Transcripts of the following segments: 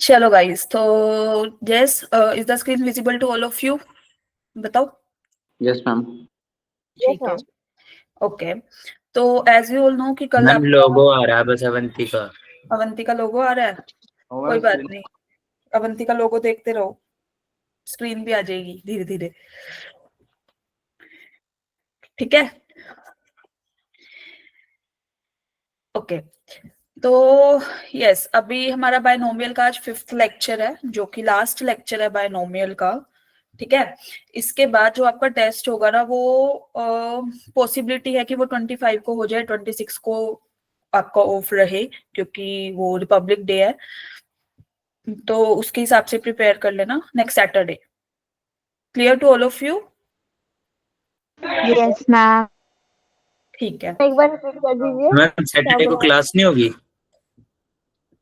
चलो गाइस, तो yes, is the screen visible to all of you? बताओ। Yes ma'am. ठीक है, ओके। तो एज यू ऑल नो कि कल मैम आपका लोगो आ रहा है बस अवंतिका। अवंतिका लोगो आ रहा है, कोई बात नहीं। अवंतिका लोगो देखते रहो, स्क्रीन भी आ जाएगी धीरे धीरे, ठीक है। ओके, तो यस, अभी हमारा बायनोमियल का आज 5th लेक्चर है, जो कि लास्ट लेक्चर है बायनोमियल का, ठीक है। इसके बाद जो आपका टेस्ट होगा ना, वो पॉसिबिलिटी है कि वो 25 को हो जाए, 26 को आपका ऑफ रहे, क्योंकि वो रिपब्लिक डे है। तो उसके हिसाब से प्रिपेयर कर लेना next Saturday. Clear to all of you? Yes ma'am. ठीक है। एक बार रिपीट कर दीजिए। मैम सैटरडे को क्लास नहीं होगी?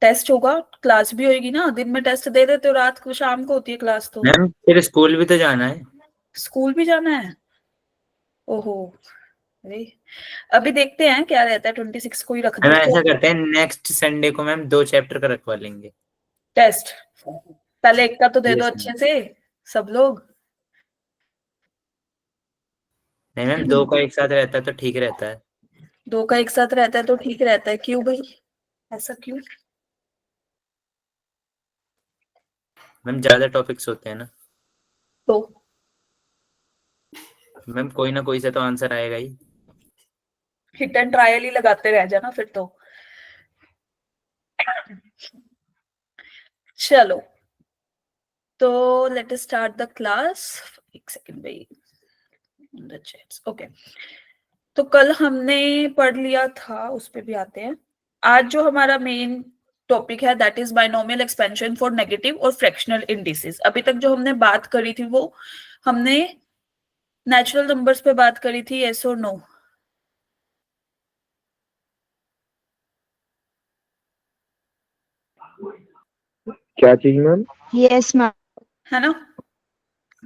टेस्ट होगा, क्लास भी होगी ना। दिन में टेस्ट दे देते हो, रात को शाम को होती है क्लास। तो मैम फिर स्कूल भी तो जाना है। स्कूल भी जाना है? ओहो, अरे अभी देखते हैं क्या रहता है, 26 को ही रख मैम देते ऐसा हैं करते हैं नेक्स्ट संडे को मैम 2 चैप्टर का रखवा लेंगे। टेस्ट। पहले एक का तो दे दो Yes, अच्छे से सब लोग। नहीं मैम 2 का एक साथ रहता है तो ठीक रहता है। 2 का एक साथ रहता है तो ठीक रहता है, क्यों भाई, ऐसा क्यों? मैम ज्यादा टॉपिक्स होते हैं ना। तो मैम कोई ना कोई से तो आंसर आएगा ही। हिट एंड ट्रायल ही लगाते रह जाना फिर तो। चलो, तो let us start the class. एक सेकंड भाई, ओके। तो कल हमने पढ़ लिया था, उस पे भी आते हैं। आज जो हमारा मेन टॉपिक है that is binomial expansion for negative और फ्रैक्शनल इंडिसेस। अभी तक जो हमने बात करी थी वो हमने नेचुरल नंबर्स पे बात करी थी, यस और नो? क्या चीज मैम? Yes ma'am. है ना?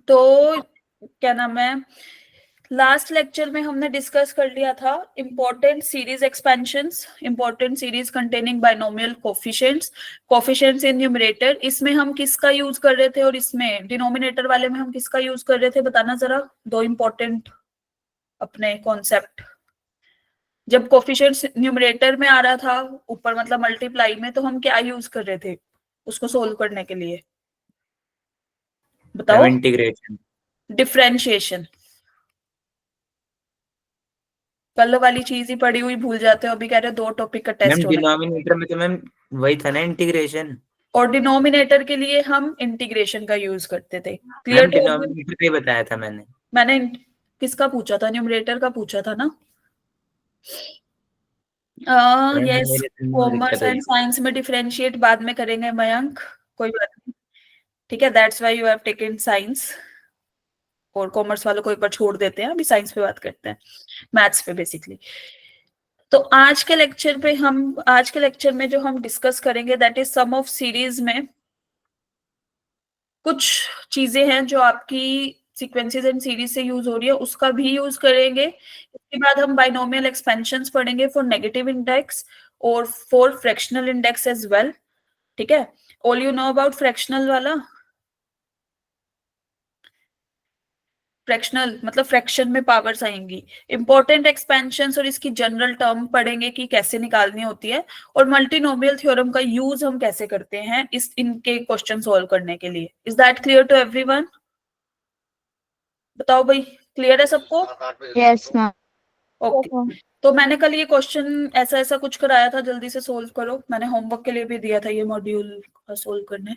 तो क्या नाम है, लास्ट लेक्चर में हमने डिस्कस कर लिया था important series expansions, important series containing binomial coefficients, coefficients in numerator. इसमें हम किसका यूज कर रहे थे और इसमें डिनोमिनेटर वाले में हम किसका यूज कर रहे थे, बताना जरा। दो इंपॉर्टेंट अपने कॉन्सेप्ट। जब कोफिशिएंट्स न्यूमरेटर में आ रहा था ऊपर, मतलब मल्टीप्लाई में, तो हम क्या यूज कर रहे थे उसको सोल्व करने के लिए, बताओ। Ma'am integration. डिफरेंशिएशन। कल वाली चीज ही पड़ी हुई भूल जाते हो, अभी कह रहे हो 2 टॉपिक का टेस्ट मैम होना है। डिनोमिनेटर में तो मैम वही था ना इंटीग्रेशन। और डिनोमिनेटर के लिए हम इंटीग्रेशन का यूज करते थे। Clear ma'am to? डिनोमिनेटर का ही बताया था मैंने। मैंने किसका पूछा था, न्यूमरेटर का पूछा था ना। मैम यस, मेरे दिमाग में कॉमर्स दिक्कत एंड हुई। साइंस में डिफरेंशिएट बाद में करेंगे मयंक, कोई बात नहीं, ठीक है। That's why you have taken science. और कॉमर्स वालों को एक बार छोड़ देते हैं, अभी साइंस पे बात करते हैं, मैथ्स पे बेसिकली। तो आज के लेक्चर में जो हम डिस्कस करेंगे that is some of series में कुछ चीजें हैं जो आपकी सीक्वेंसेस एंड सीरीज से यूज हो रही है, उसका भी यूज करेंगे। इसके बाद हम बाइनोमियल एक्सपेंशंस पढ़ेंगे फॉर नेगेटिव इंडेक्स और for fractional index as well, ठीक है। All you know about fractional वाला। फ्रैक्शनल मतलब फ्रैक्शन में पावर्स आएंगी। इंपॉर्टेंट एक्सपेंशंस और इसकी जनरल टर्म पढ़ेंगे कि कैसे निकालनी होती है, और मल्टीनोमियल थ्योरम का यूज हम कैसे करते हैं इस इनके क्वेश्चन सॉल्व करने के लिए। Is that clear to everyone? बताओ भाई, क्लियर है सबको? Yes ma'am. ओके, तो मैंने कल ये क्वेश्चन ऐसा ऐसा कुछ कराया था, जल्दी से सोल्व करो। मैंने होमवर्क के लिए भी दिया था ये मॉड्यूल का सोल्व करने।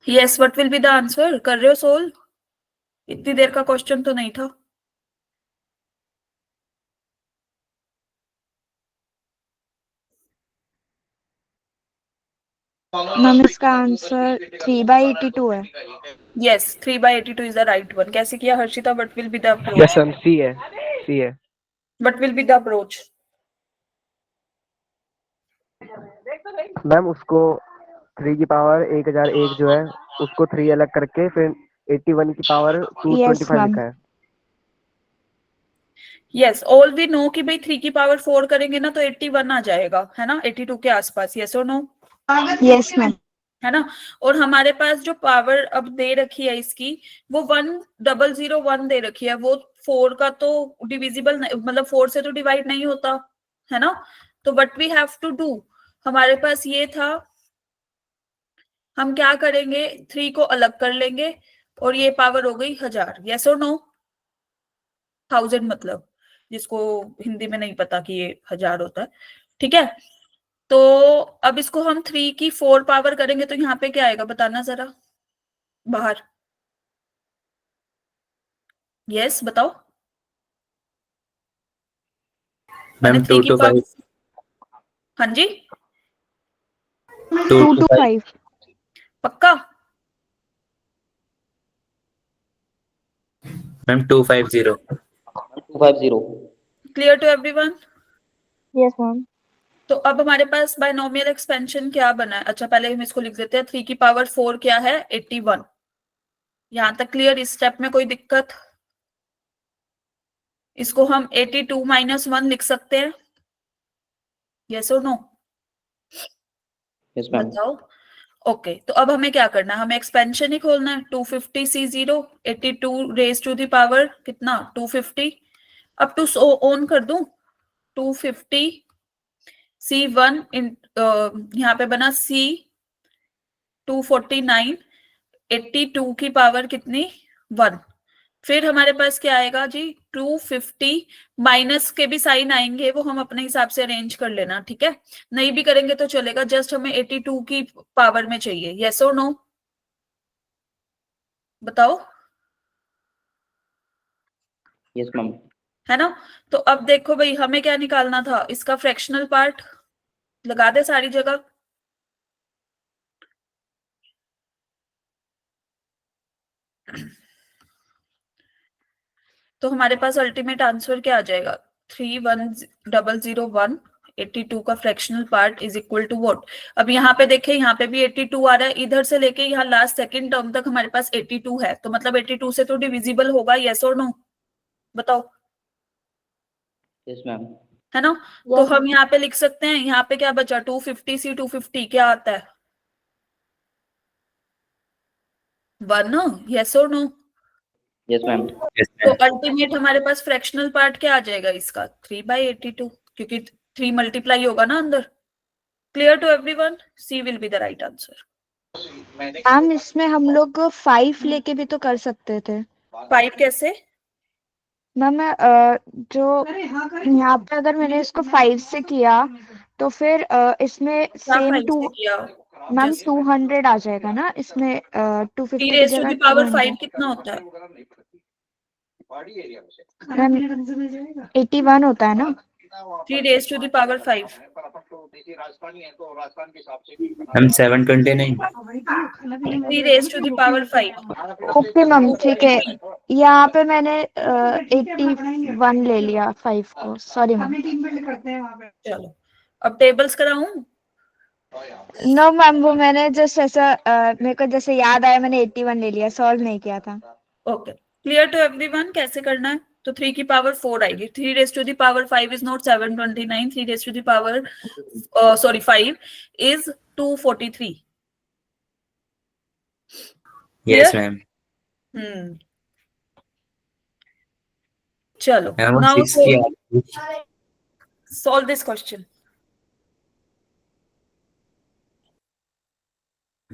Yes, what will be the answer? कर रहे हो सोल्व? इतनी देर का क्वेश्चन तो नहीं था। मैम इसका आंसर 3/82 है। Yes, 3/82 is the right one. कैसे किया Harshita? What will be the approach? Yes ma'am, C है, सी है। What will be the approach? Ma'am उसको 3 की पावर 1001 जो है उसको 3 अलग करके फिर 81 की पावर Yes, 225 ma'am. लिखा है। यस, ऑल वी नो कि भाई 3 की पावर 4 करेंगे ना तो 81 आ जाएगा, है ना, 82 के आसपास। यस और नो? Yes ma'am. है ना। और हमारे पास जो पावर अब दे रखी है इसकी, वो 1001 दे रखी है। वो 4 का तो डिविजिबल, मतलब 4 से तो डिवाइड नहीं होता, है ना। तो what we have to do, हमारे पास ये था, हम क्या करेंगे, 3 को अलग कर लेंगे और ये पावर हो गई 1000। यस और नो? 1000 मतलब, जिसको हिंदी में नहीं पता कि ये 1000 होता है, ठीक है। तो अब इसको हम 3 की 4 पावर करेंगे तो यहाँ पे क्या आएगा, बताना जरा बाहर। यस बताओ। मैंने मैम 3 2 की to पावर, 5 हाँ जी, 2 to 5 225। पक्का? Ma'am 250 250। Clear to everyone? Yes ma'am. तो अब हमारे पास बायनोमियल एक्सपेंशन क्या बना है? अच्छा पहले हम इसको लिख देते हैं। 3 की पावर 4 क्या है? 81। यहां तक क्लियर? इस स्टेप में कोई दिक्कत? इसको हम 82 - 1 लिख सकते हैं। यस और नो? Yes ma'am. बताओ। ओके, तो अब हमें क्या करना है, हमें एक्सपेंशन ही खोलना है। 250 C0, 82 raise to the power कितना, 250। अब टू ऑन कर दूं, 250 C1 यहाँ पे बना C 249, 82 की पावर कितनी, 1। फिर हमारे पास क्या आएगा जी, 250 माइनस के भी साइन आएंगे, वो हम अपने हिसाब से अरेंज कर लेना, ठीक है। नहीं भी करेंगे तो चलेगा, जस्ट हमें 82 की पावर में चाहिए। यस और नो? बताओ। Yes ma'am. है ना। तो अब देखो भाई, हमें क्या निकालना था, इसका फ्रैक्शनल पार्ट। लगा दे सारी जगह। तो हमारे पास अल्टीमेट आंसर क्या आ जाएगा, 31001। 82 का fractional part is equal to what. अब यहाँ पे देखें, यहाँ पे भी 82 आ रहा है, इधर से लेके यहाँ लास्ट सेकंड टर्म तक हमारे पास 82 है, तो मतलब 82 से तो डिविजिबल होगा। यस और नो? बताओ। Yes ma'am. है ना। तो हम यहाँ पे लिख सकते हैं, यहाँ पे क्या बचा, 250 से 250 क्या आता है, 1। यस और नो? Yes ma'am. तो अल्टीमेट हमारे पास फ्रैक्शनल पार्ट क्या आ जाएगा इसका, 3/82, क्योंकि 3 मल्टीप्लाई होगा ना अंदर। Clear to everyone? C will be the right answer. Ma'am इसमें हम लोग 5 लेके भी तो कर सकते थे। 5 कैसे? मैम जो यहाँ पे अगर मैंने इसको 5 से किया तो फिर इसमें क्या सेम 5 से किया? मैम 200 आ जाएगा ना इसमें, 250 की रेज टू जगह द पावर 5 200। कितना होता है? मैम 81 होता है ना। 3 रेज टू द पावर 5। हम 729 3 raise to the power 5। Okay ma'am ठीक है। यहाँ पे मैंने 81 ले लिया 5 को, सॉरी मैम। चलो अब टेबल्स कराऊं? नो मैम, वो मैंने जस्ट ऐसा मेरे को जैसे याद आया, मैंने 81 ले लिया, सॉल्व नहीं किया था। ओके, क्लियर टू एवरीवन कैसे करना है? तो 3 की पावर 4 आएगी। 3 raise to the power 5 is not 729। 3 raise to the power sorry 5 is 243। Yes ma'am. Hmm. चलो मैम नाउ 6 की solve this question.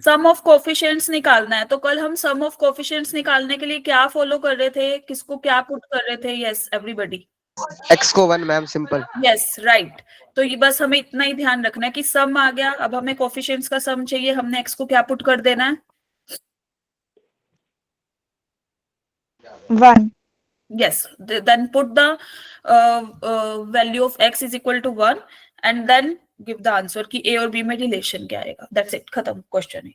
Sum of coefficients निकालना है। तो कल हम सम ऑफ कोफिशिएंट्स निकालने के लिए क्या फॉलो कर रहे थे, किसको क्या पुट कर रहे थे? Yes everybody. x को 1 मैम, सिंपल। Yes right. तो ये बस हमें इतना ही ध्यान रखना है कि सम आ गया, अब हमें कोफिशिएंट्स का सम चाहिए, हमने x को क्या पुट कर देना है, 1. Yes, then put the value of x is equal to 1 and then give the answer कि a और b में relation क्या आएगा. That's it, खत्म question है.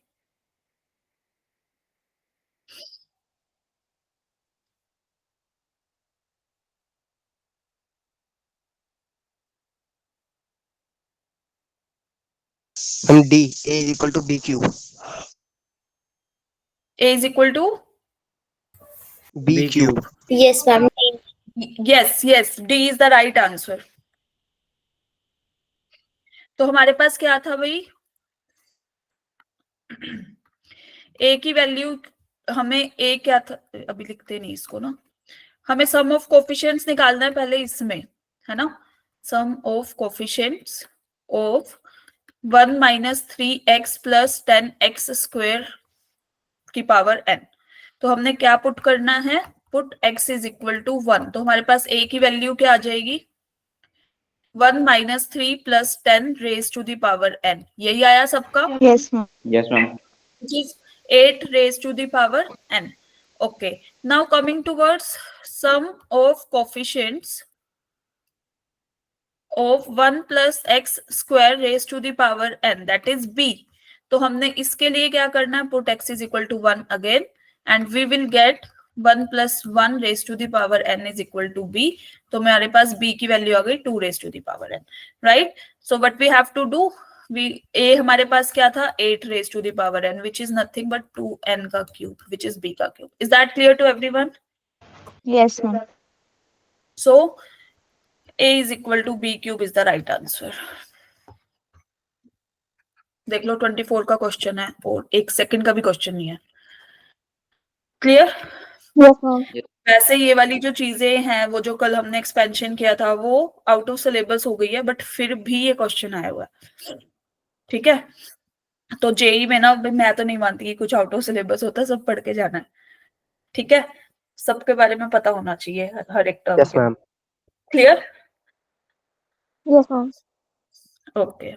हम D A is equal to B cube. A is equal to B cube. Yes, ma'am. yes, D is the right answer. तो हमारे पास क्या था भाई, A की वैल्यू हमें A क्या था, अभी लिखते नहीं इसको ना, हमें सम ऑफ कोफिशिएंट्स निकालना है पहले इसमें, है ना. Sum of coefficients of 1 minus 3x plus 10x square की पावर n. तो हमने क्या पुट करना है, put x is equal to 1. तो हमारे पास a की वैल्यू क्या आ जाएगी, 1 minus 3 plus 10 raise to the power n. यही आया सबका, Yes, ma'am. Yes, ma'am. which is 8 raised to the power n. Okay, now coming towards sum of coefficients of 1 plus x square raised to the power n, that is b. तो हमने इसके लिए क्या करना है, put x is equal to 1 again and we will get 1 plus 1 raised to the power n is equal to b. तो हमारे पास b की वैल्यू आ गई 2 raised to the power n, right? So what we have to do, a हमारे पास क्या था, 8 raised to the power n, which is nothing but 2n का cube, which is b का cube. Is that clear to everyone? Yes, ma'am. So a is equal to b cube is the right answer. देख लो 24 का question है और 1 second का भी question नहीं है. क्लियर? Yes, ma'am. वैसे ये वाली जो चीजें हैं, वो जो कल हमने एक्सपेंशन किया था वो आउट ऑफ सिलेबस हो गई है, बट फिर भी ये क्वेश्चन आया हुआ है. ठीक है, तो जेई में ना मैं तो नहीं मानती कि कुछ आउट ऑफ सिलेबस होता है, सब पढ़ के जाना है. ठीक है, सबके बारे में पता होना चाहिए हर एक टर्म Yes, के. ma'am. Clear? Yes, ma'am. Okay.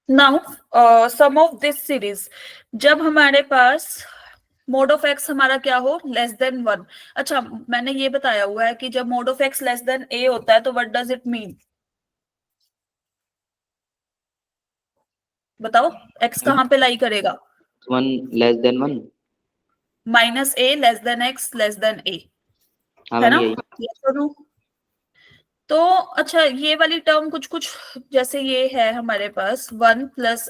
Now some of this series, जब हमारे पास मोड ऑफ एक्स हमारा क्या हो, लेस देन 1. अच्छा, मैंने ये बताया हुआ है कि जब mode of x less then a होता है तो व्हाट डज इट मीन, बताओ. x कहाँ पे लाई करेगा, 1 less than 1. Minus a less than x less than a, हाँ है मैम, ना? यही. Yes or no? तो अच्छा, ये वाली टर्म कुछ कुछ जैसे ये है हमारे पास 1 plus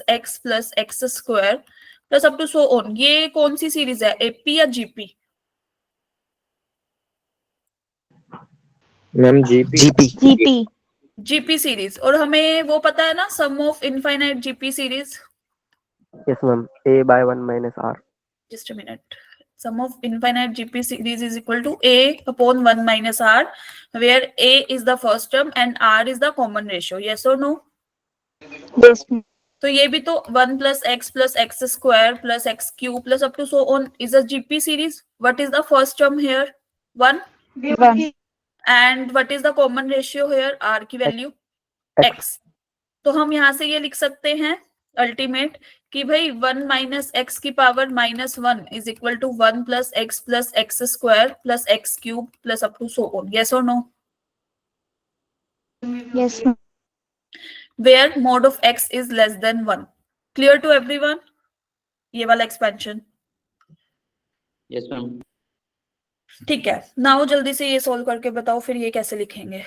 x square plus up to so on, ये कौन सी सीरीज है, एपी या GP? Ma'am GP. GP. GP. GP series. और हमें वो पता है ना, sum of infinite GP series. Yes, ma'am. A by 1 minus R. Just a minute. Sum of infinite GP series is equal to a upon 1 minus r, where a is the first term and r is the common ratio. Yes or no? Yes, ma'am. तो ये भी तो 1 plus x square plus x cube plus up to so on is a GP series. What is the first term here? 1. 1. And what is the common ratio here? R की value x. तो हम यहाँ से ये लिख सकते हैं ultimate कि भाई 1 माइनस एक्स की power -1 is equal to 1 plus x square plus x cube plus up to so on. Yes और no? Yes, ma'am. Where mod of x is less than 1. Clear to everyone ये वाला expansion? Yes ma'am. ठीक है, now जल्दी से ये solve करके बताओ फिर ये कैसे लिखेंगे.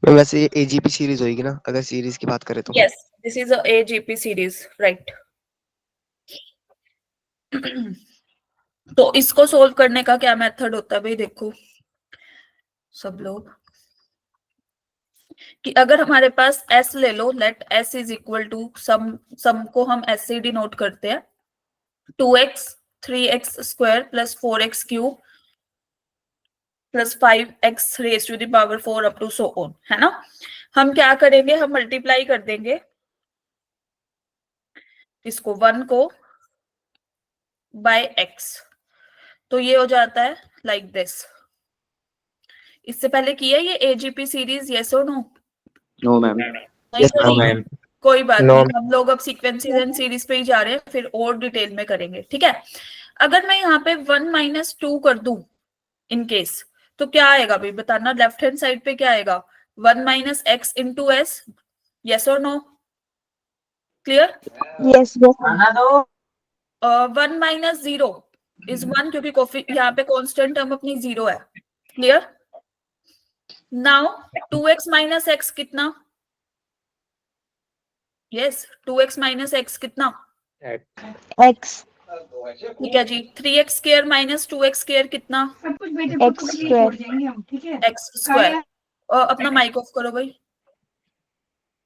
मैम वैसे ये AGP सीरीज होगी ना, अगर सीरीज की बात करें तो. Yes, this is a AGP series, right. तो इसको सोल्व करने का क्या मेथड होता है भाई, देखो सब लोग, कि अगर हमारे पास s ले लो, let s is equal to sum को हम s से डिनोट करते हैं, 2x 3x square plus 4x cube plus 5x raise to the power 4 up to so on, है ना। हम क्या करेंगे, हम मल्टीप्लाई कर देंगे इसको 1 को बाय x, तो ये हो जाता है लाइक दिस। इससे पहले किया ये एजीपी सीरीज, यस और no? No ma'am. Yes, no ma'am. कोई बात No. नहीं, हम लोग अब सीक्वेंसेस एंड सीरीज पे ही जा रहे हैं, फिर और डिटेल में करेंगे, ठीक है। अगर मैं यहाँ पे 1 - 2 कर दूं इन केस, तो क्या आएगा भाई बताना, लेफ्ट हैंड साइड पे क्या आएगा, 1 - x इंटू एस, यस और no? Clear? Yes yes 1 - 0 is 1, क्योंकि यहाँ पे कांस्टेंट टर्म अपनी 0 है। क्लियर? नाउ 2x - x कितना, यस 2x - x कितना, एक्स ठीक है जी। 3x square minus 2x square कितना, एक्स स्क्वायर x स्क्वायर। अपना माइक ऑफ करो भाई।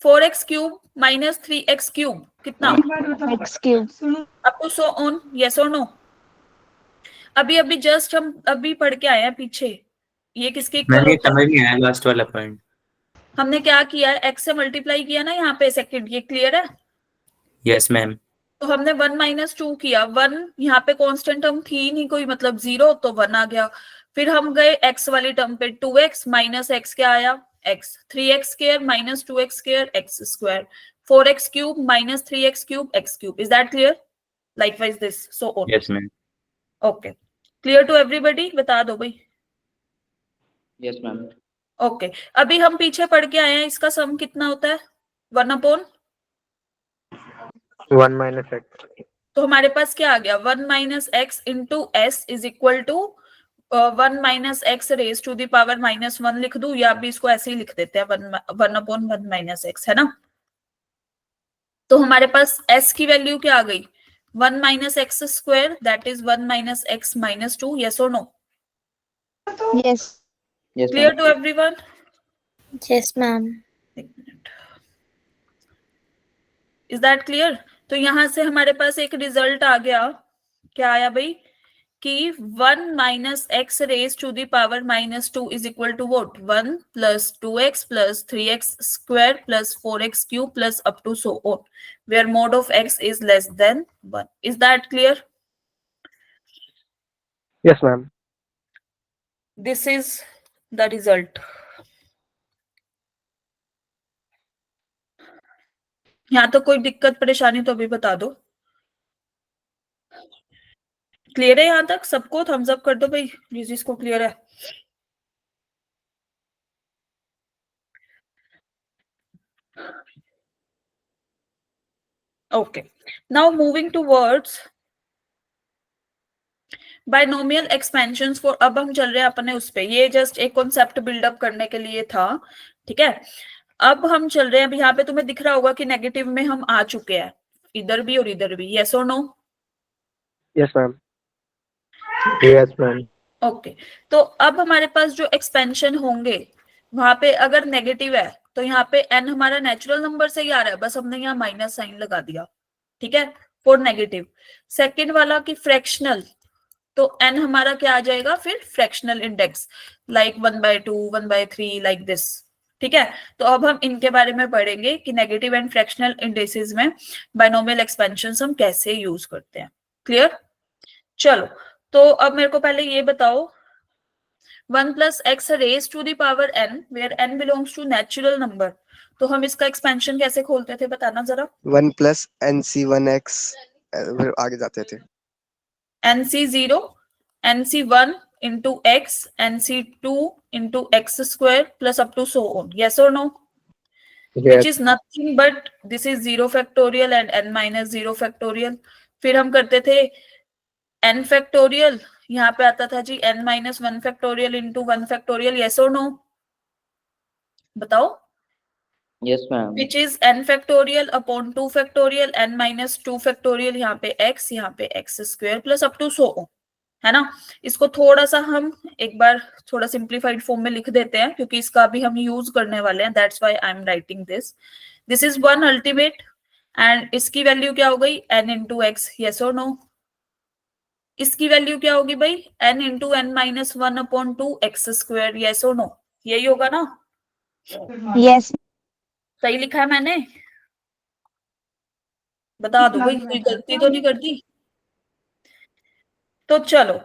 4x cube minus 3x cube कितना, x cube up to so on, yes और नो? अभी अभी जस्ट हम अभी पढ़ के आए हैं पीछे, ये किसके इक्वल मैम ये होता है, समझ नहीं आया लास्ट वाला पॉइंट। हमने क्या किया है, x से मल्टीप्लाई किया ना यहाँ पे सेकंड, ये क्लियर है। Yes ma'am. तो हमने 1 - 2 किया, 1 यहाँ पे कांस्टेंट टर्म थी नहीं कोई, मतलब 0, तो 1 आ गया। फिर हम गए x वाली टर्म पे, 2x माइनस x क्या आया, x, 3x square minus 2x square x square, 4x cube minus 3x cube x cube. Is that clear? Likewise this, so on. Yes ma'am. Okay, clear to everybody? बता दो भाई। Yes ma'am. Okay, अभी हम पीछे पढ़ के आए हैं, इसका सम कितना होता है, 1/, 1 - x. तो हमारे पास क्या आ गया, 1 - x into S is equal to 1 - x raise to the power -1 लिख दूं, या अभी इसको ऐसे ही लिख देते हैं 1/1 - x, है ना। तो हमारे पास s की वैल्यू क्या आ गई, 1 - x square, that is 1 - x - 2, yes और no? Yes clear to everyone? Yes ma'am. एक मिनट, इज दैट क्लियर? तो यहां से हमारे पास एक रिजल्ट आ गया, क्या आया भाई, कि 1 - x raise to the power -2 is equal to what, 1 + 2x + 3x square + 4x cube plus up to so on, where mod of x is less than 1. Is that clear? Yes, ma'am. This is the result. यहाँ तो कोई दिक्कत परेशानी तो अभी बता दो। Clear है यहाँ तक सबको? थम्स अप कर दो भाई जिसको क्लियर है। Okay, now moving towards binomial expansions for, अब हम चल रहे हैं अपने उस पे, ये जस्ट एक कॉन्सेप्ट बिल्डअप करने के लिए था, ठीक है। अब हम चल रहे हैं, अब यहाँ पे तुम्हें दिख रहा होगा कि नेगेटिव में हम आ चुके हैं, इधर भी और इधर भी, यस और no? Yes, ma'am. Yes, ma'am. Okay, तो अब हमारे पास जो एक्सपेंशन होंगे वहां पे अगर नेगेटिव है तो यहाँ पे n हमारा नेचुरल नंबर से ही आ रहा है, बस हमने यहाँ माइनस साइन लगा दिया, ठीक है, फॉर नेगेटिव। सेकेंड वाला की फ्रैक्शनल, तो n हमारा क्या आ जाएगा फिर, fractional index, like 1/2, 1/3, like this, ठीक है। तो अब हम इनके बारे में पढ़ेंगे कि नेगेटिव एंड फ्रैक्शनल इंडेक्सेस में बाइनोमियल एक्सपेंशन हम कैसे यूज करते हैं। क्लियर? चलो, तो अब मेरे को पहले ये बताओ, 1 + x raise to the power n, where n belongs to natural number, तो हम इसका एक्सपेंशन कैसे खोलते थे बताना जरा। 1 + NC1x फिर आगे जाते थे. NC0, NC1 into x, NC2 into x square plus up to so on. Yes or no? Which is nothing but this is 0 factorial and n minus 0 factorial. फिर हम करते थे n factorial, यहाँ पे आता था जी n minus 1 factorial into 1 factorial. Yes or no? बताओ. Yes ma'am. Which is n factorial upon 2 factorial, n minus 2 factorial, यहाँ पे x square plus up to so on, है ना। इसको थोड़ा सा हम एक बार थोड़ा सिंप्लीफाइड फॉर्म में लिख देते हैं क्योंकि इसका भी हम यूज करने वाले हैं, that's why I am writing this. This is 1 ultimate and इसकी वैल्यू क्या हो गई, n into x, yes or no? इसकी वैल्यू क्या होगी भाई, n into n minus one upon two x square, yes और नो, यही होगा ना? यस सही लिखा है मैंने? बता दो भाई, कोई गलती तो नहीं कर दी? तो चलो,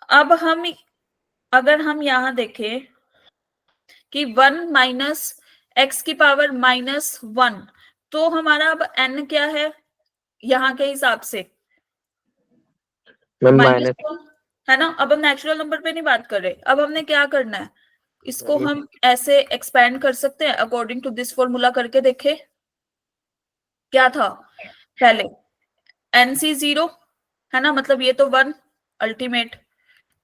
अब हम अगर हम यहां देखें कि 1 माइनस एक्स की पावर माइनस वन, तो हमारा अब n क्या है यहाँ के हिसाब से? मैम माइनस माइनस वन है ना। अब हम नेचुरल नंबर पे नहीं बात कर रहे, अब हमने क्या करना है, इसको हम ऐसे एक्सपेंड कर सकते हैं अकॉर्डिंग टू दिस फॉर्मूला, करके देखे क्या था पहले, nc 0 है ना, मतलब ये तो 1 ultimate,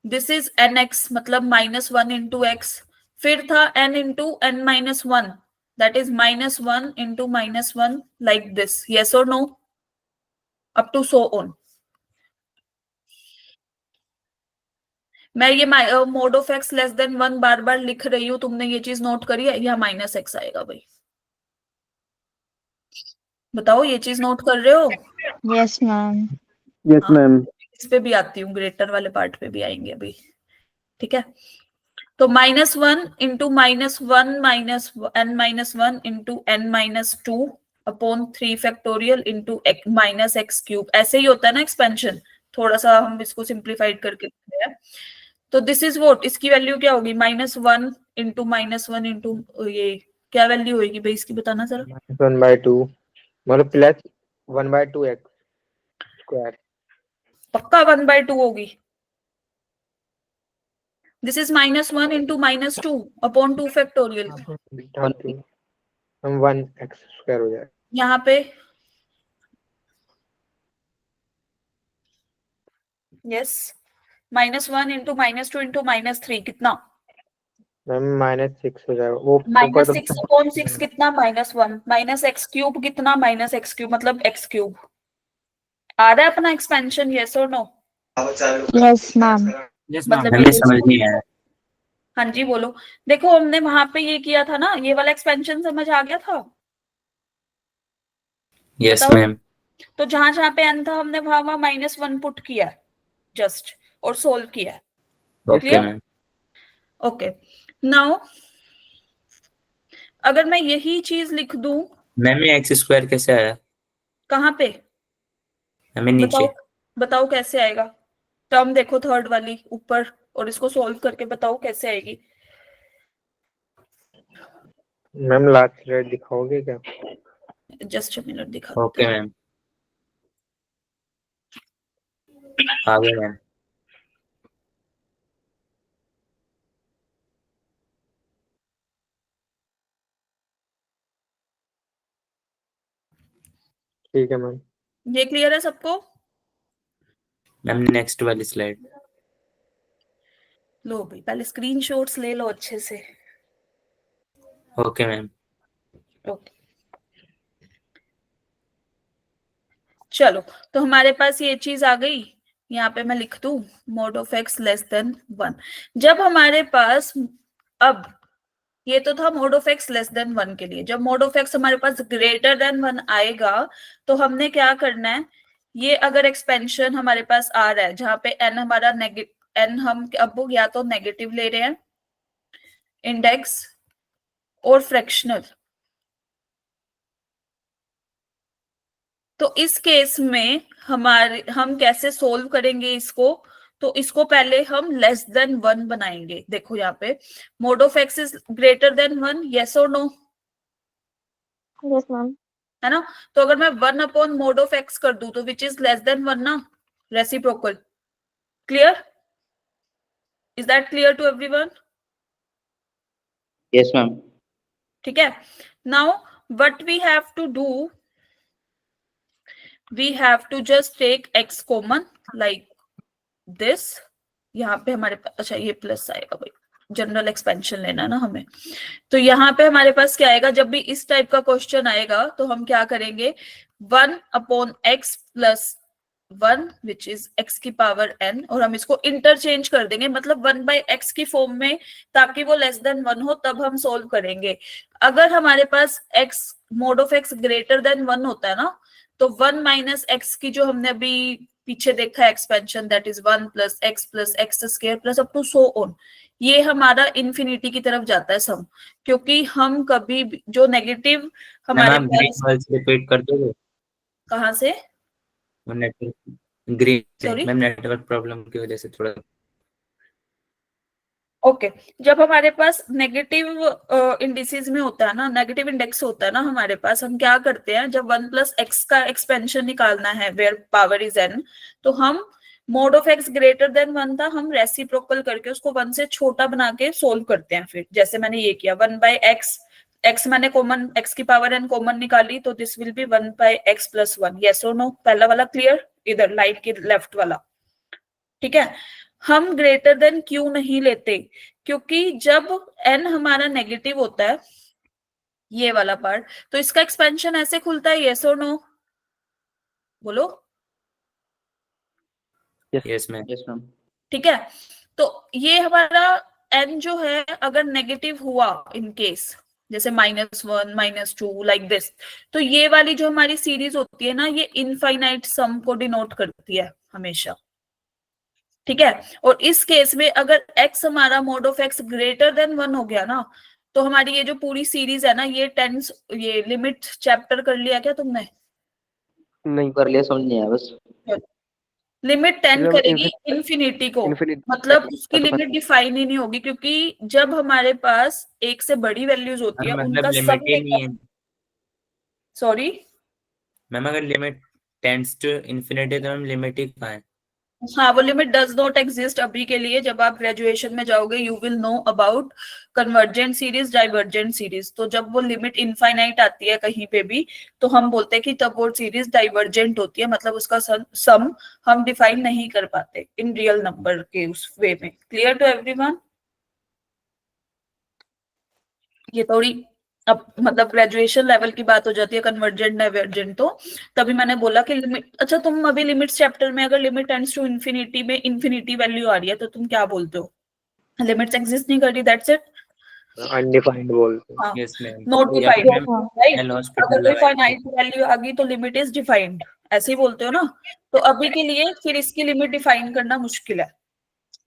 this is an x मतलब माइनस वन इंटू एक्स, फिर था n into n minus one, that is minus one into minus one, like this, yes और no, up to so on. मैं ये mod of x less than one बार बार लिख रही हूँ, तुमने ये चीज नोट करी है? यहाँ माइनस एक्स आएगा भाई, बताओ ये चीज नोट कर रहे हो? Yes ma'am. यस हाँ, मैम। इस पे भी आती हूँ, ग्रेटर वाले पार्ट पे भी आएंगे अभी, ठीक है। तो minus one into minus one minus n minus one into n minus two upon 3 factorial into minus x cube, ऐसे ही होता है ना एक्सपेंशन, थोड़ा सा हम इसको सिंप्लीफाइड करके लिखते हैं। तो दिस इज वोट, इसकी वैल्यू क्या होगी, माइनस वन इंटू ये क्या वैल्यू होगी भाई इसकी, बताना जरा। 1/2 मतलब प्लस 1/2 एक्स स्क्वायर। पक्का 1/2 होगी? This is minus one into minus two upon 2 factorial, हम 1 एक्स स्क्वायर हो जाए। यहाँ पे yes, minus one into minus two into minus three कितना, मैम -6 हो जाएगा वो माइनस ऊपर सिक्स अपॉन सिक्स कितना, minus one, minus x cube कितना, माइनस एक्स क्यूब मतलब एक्स क्यूब। आ रहा है अपना एक्सपेंशन, यस और नो? Yes ma'am. मतलब हमें समझ नहीं आया। हाँ जी बोलो। देखो हमने वहां पे ये किया था ना, ये वाला एक्सपेंशन समझ आ गया था? यस बताओ। मैम। तो जहां जहां पे n था हमने वहां वहां माइनस वन पुट किया जस्ट, और सोल्व किया। Okay clear? Ma'am. Okay, now अगर मैं यही चीज लिख दूं, मैम ये एक्स स्क्वायर कैसे आया कहाँ पे हमें बताओ, नीचे? बताओ कैसे आएगा? टर्म देखो थर्ड वाली ऊपर, और इसको सोल्व करके बताओ कैसे आएगी। मैम लास्ट स्लाइड दिखाओगे क्या? जस्ट मिनट दिखा देते ओके हैं। मैम, आ गए मैम। ठीक है मैम। ये क्लियर है सबको? मैम नेक्स्ट वाली स्लाइड। लो भाई, पहले स्क्रीनशॉट्स ले लो अच्छे से। Okay ma'am. ओके, चलो, तो हमारे पास ये चीज आ गई, यहाँ पे मैं लिख दूं mode of x less than one. जब हमारे पास, अब ये तो था mode of x less than one के लिए, जब मोड ऑफ एक्स हमारे पास ग्रेटर देन वन आएगा, तो हमने क्या करना है, ये अगर एक्सपेंशन हमारे पास आ रहा है जहां पे एन हमारा एन हम अब या तो नेगेटिव ले रहे हैं, इंडेक्स और फ्रैक्शनल, तो इस केस में हम कैसे सोल्व करेंगे इसको? तो इसको पहले हम लेस देन वन बनाएंगे। देखो यहाँ पे mod of x is greater than one, yes और नो? Yes, ma'am. है ना। तो अगर मैं one upon mod of x कर दूं तो which is less than one ना, reciprocal. Clear? Is that clear to everyone? Yes ma'am. ठीक है। Now what we have to do, we have to just take x common like this. यहाँ पे हमारे पास, अच्छा ये प्लस आएगा भाई, जनरल एक्सपेंशन लेना है ना हमें। तो यहाँ पे हमारे पास क्या आएगा, जब भी इस टाइप का क्वेश्चन आएगा तो हम क्या करेंगे, one upon x plus one which is x की पावर एन, और हम इसको इंटरचेंज कर देंगे, मतलब वन बाई एक्स की फॉर्म में, ताकि वो लेस देन वन हो, तब हम सोल्व करेंगे। अगर हमारे पास x mod of x greater than one होता है ना, तो वन माइनस एक्स की जो हमने अभी पीछे देखा expansion, that is 1 plus x square plus up to so on. ये हमारा इन्फिनिटी की तरफ जाता है सम, क्योंकि हम कभी भी जो नेगेटिव मैम हमारे आप ग्रीन पास, वाल से रिपीट कर दोगे? कहाँ से? नेटवर्क ग्रीन से सॉरी, मैम, नेटवर्क प्रॉब्लम की वजह से थोड़ा। ओके। जब हमारे पास नेगेटिव इंडिसेस में होता है ना, नेगेटिव इंडेक्स होता है ना हमारे पास, हम क्या करते हैं, जब 1 प्लस एक्स का एक्सपेंशन निकालना है वेयर पावर इज n, तो हम mode of x greater then 1 था, हम रेसिप्रोकल करके उसको 1 से छोटा बना के सोल्व करते हैं। फिर जैसे मैंने ये किया 1 बाय एक्स, एक्स मैंने कॉमन, एक्स की पावर n कॉमन निकाली, तो this will be 1 by x plus 1। Yes और नो? पहला वाला क्लियर? इधर लाइट के लेफ्ट वाला, ठीक है। हम ग्रेटर देन क्यू नहीं लेते, क्योंकि जब n हमारा नेगेटिव होता है, ये वाला पार्ट, तो इसका एक्सपेंशन ऐसे खुलता है। यस और नो? बोलो। Yes ma'am. ठीक है, तो ये हमारा n जो है अगर नेगेटिव हुआ इन केस, जैसे -1 -2 लाइक दिस, तो ये वाली जो हमारी सीरीज होती है ना, ये इनफाइनाइट सम को डिनोट करती है हमेशा, ठीक है। और इस केस में अगर x हमारा mode of x greater than 1 हो गया ना, तो हमारी ये जो पूरी सीरीज है ना, ये टेंस, ये लिमिट चैप्टर कर लिया क्या तुमने? नहीं कर लिया, समझ नहीं आया बस। लिमिट टेंड मैम करेगी इन्फिनिटी को, इन्फिनिटी मतलब उसकी तो लिमिट डिफाइन ही नहीं होगी, क्योंकि जब हमारे पास एक से बड़ी वैल्यूज होती है मैम उनका मतलब लिमिट सम ही नहीं है सॉरी मैम, अगर लिमिट टेंड्स टू इन्फिनिटी तो मैम लिमिट ही कहाँ है? हाँ, वो लिमिट डज नॉट एग्जिस्ट अभी के लिए। जब आप ग्रेजुएशन में जाओगे you will know about convergent series, divergent series. तो जब वो लिमिट इनफाइनाइट आती है कहीं पे भी, तो हम बोलते हैं कि तब वो सीरीज डाइवर्जेंट होती है, मतलब उसका सम हम डिफाइन नहीं कर पाते इन रियल नंबर के उस वे में। Clear to everyone? ये थोड़ी अब मतलब ग्रेजुएशन लेवल की बात हो जाती है, कन्वर्जेंट डाइवर्जेंट। तो तभी मैंने बोला कि लिमिट, अच्छा तुम अभी लिमिट्स चैप्टर में अगर लिमिट टेंड्स टू इन्फिनिटी में इन्फिनिटी वैल्यू आ रही है, तो तुम क्या बोलते हो? लिमिट्स एग्जिस्ट नहीं कर रही, दैट्स इट। अनडिफाइंड बोलते हैं। हाँ, यस मैम। नॉट या फिर डिफाइंड, मैम हाँ राइट। एल अगर हॉस्पिटल कोई लगाए। फाइनाइट वैल्यू आ गई तो लिमिट इज डिफाइंड, ऐसे ही बोलते हो ना। तो अभी के लिए फिर इसकी लिमिट डिफाइन करना मुश्किल है।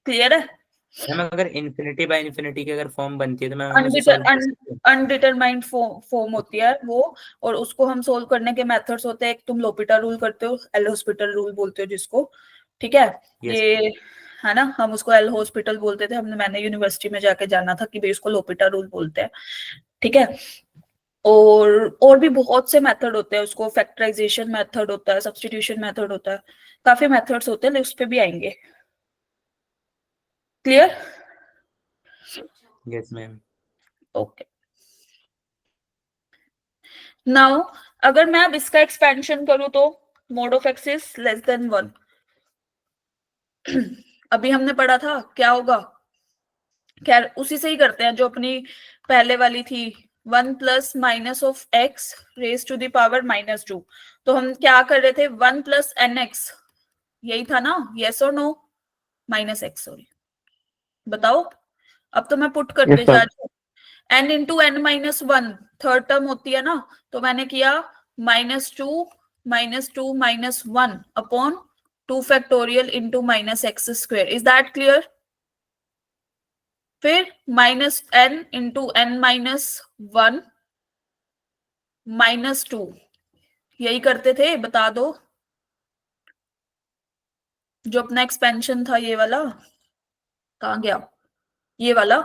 क्लियर है? मैम अगर इन्फिनिटी बाय इन्फिनिटी की अगर फॉर्म बनती है तो मैम हम उसे सॉल्व कर सकते हैं? अनडिटरमाइंड फॉर्म होती है वो, और उसको हम सोल्व करने के मेथड्स होते हैं। एक तुम लोपिटा रूल करते हो, एल हॉस्पिटल रूल बोलते हो जिसको, ठीक है। यस ये है ना, हम उसको एल हॉस्पिटल बोलते थे, मैंने यूनिवर्सिटी में जाके जाना था कि भाई उसको लोपिटा रूल बोलते हैं, ठीक है। और भी बहुत से मेथड होते हैं, उसको फैक्टराइजेशन मेथड होता है, सब्स्टिट्यूशन मेथड होता है, काफी मेथड्स होते हैं, उस पे भी आएंगे। Clear? Yes ma'am. Okay, now अगर मैं अब इसका एक्सपेंशन करूं तो mode of x is less than 1। अभी हमने पढ़ा था क्या होगा, खैर उसी से ही करते हैं जो अपनी पहले वाली थी, 1 plus minus of x raise to the power -2। तो हम क्या कर रहे थे, 1 प्लस एन एक्स, यही था ना? यस और नो? माइनस एक्स, सॉरी, बताओ। अब तो मैं पुट करते Yes, जा ma'am. रही हूँ, n into n minus 1 third term होती है ना, तो मैंने किया -2 minus 1 upon 2 factorial into minus x square. Is that clear? फिर -n इंटू एन माइनस 1 -2, यही करते थे, बता दो। जो अपना एक्सपेंशन था ये वाला, कहाँ गया ये वाला?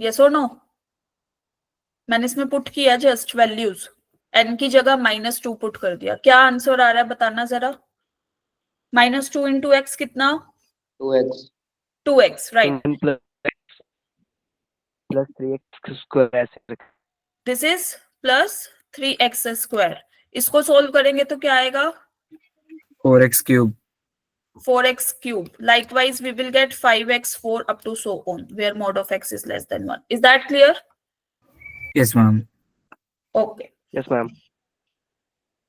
यस और नो? मैंने इसमें पुट किया जस्ट वैल्यूज, n की जगह -2 पुट कर दिया। क्या आंसर आ रहा है बताना जरा? -2 इंटू एक्स कितना? 2x 2x, right. 1 plus 3x square ऐसे। This is plus 3x square. इसको सोल्व करेंगे तो क्या आएगा? 4x cube. 4x cube. Likewise, we will get 5x4 up to so on, where mod of x is less than 1. Is that clear? Yes ma'am. Okay, yes ma'am.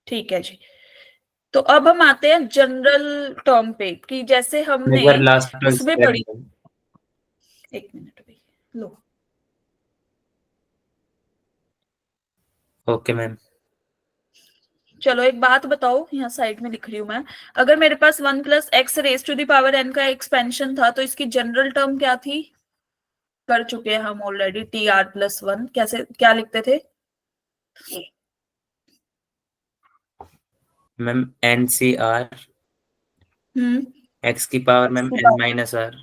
ठीक है जी। तो अब हम आते हैं जनरल टर्म पे, कि जैसे हमने एक बार लास्ट उसमें पढ़ी। एक मिनट भाई, लो। Okay ma'am. चलो एक बात बताओ, यहाँ साइड में लिख रही हूँ मैं, अगर मेरे पास 1 plus x raise to the power n का एक्सपेंशन था तो इसकी जनरल टर्म क्या थी? कर चुके हैं हम ऑलरेडी, टी आर प्लस 1। कैसे, क्या लिखते थे? Ma'am n C r x की power ma'am n minus r.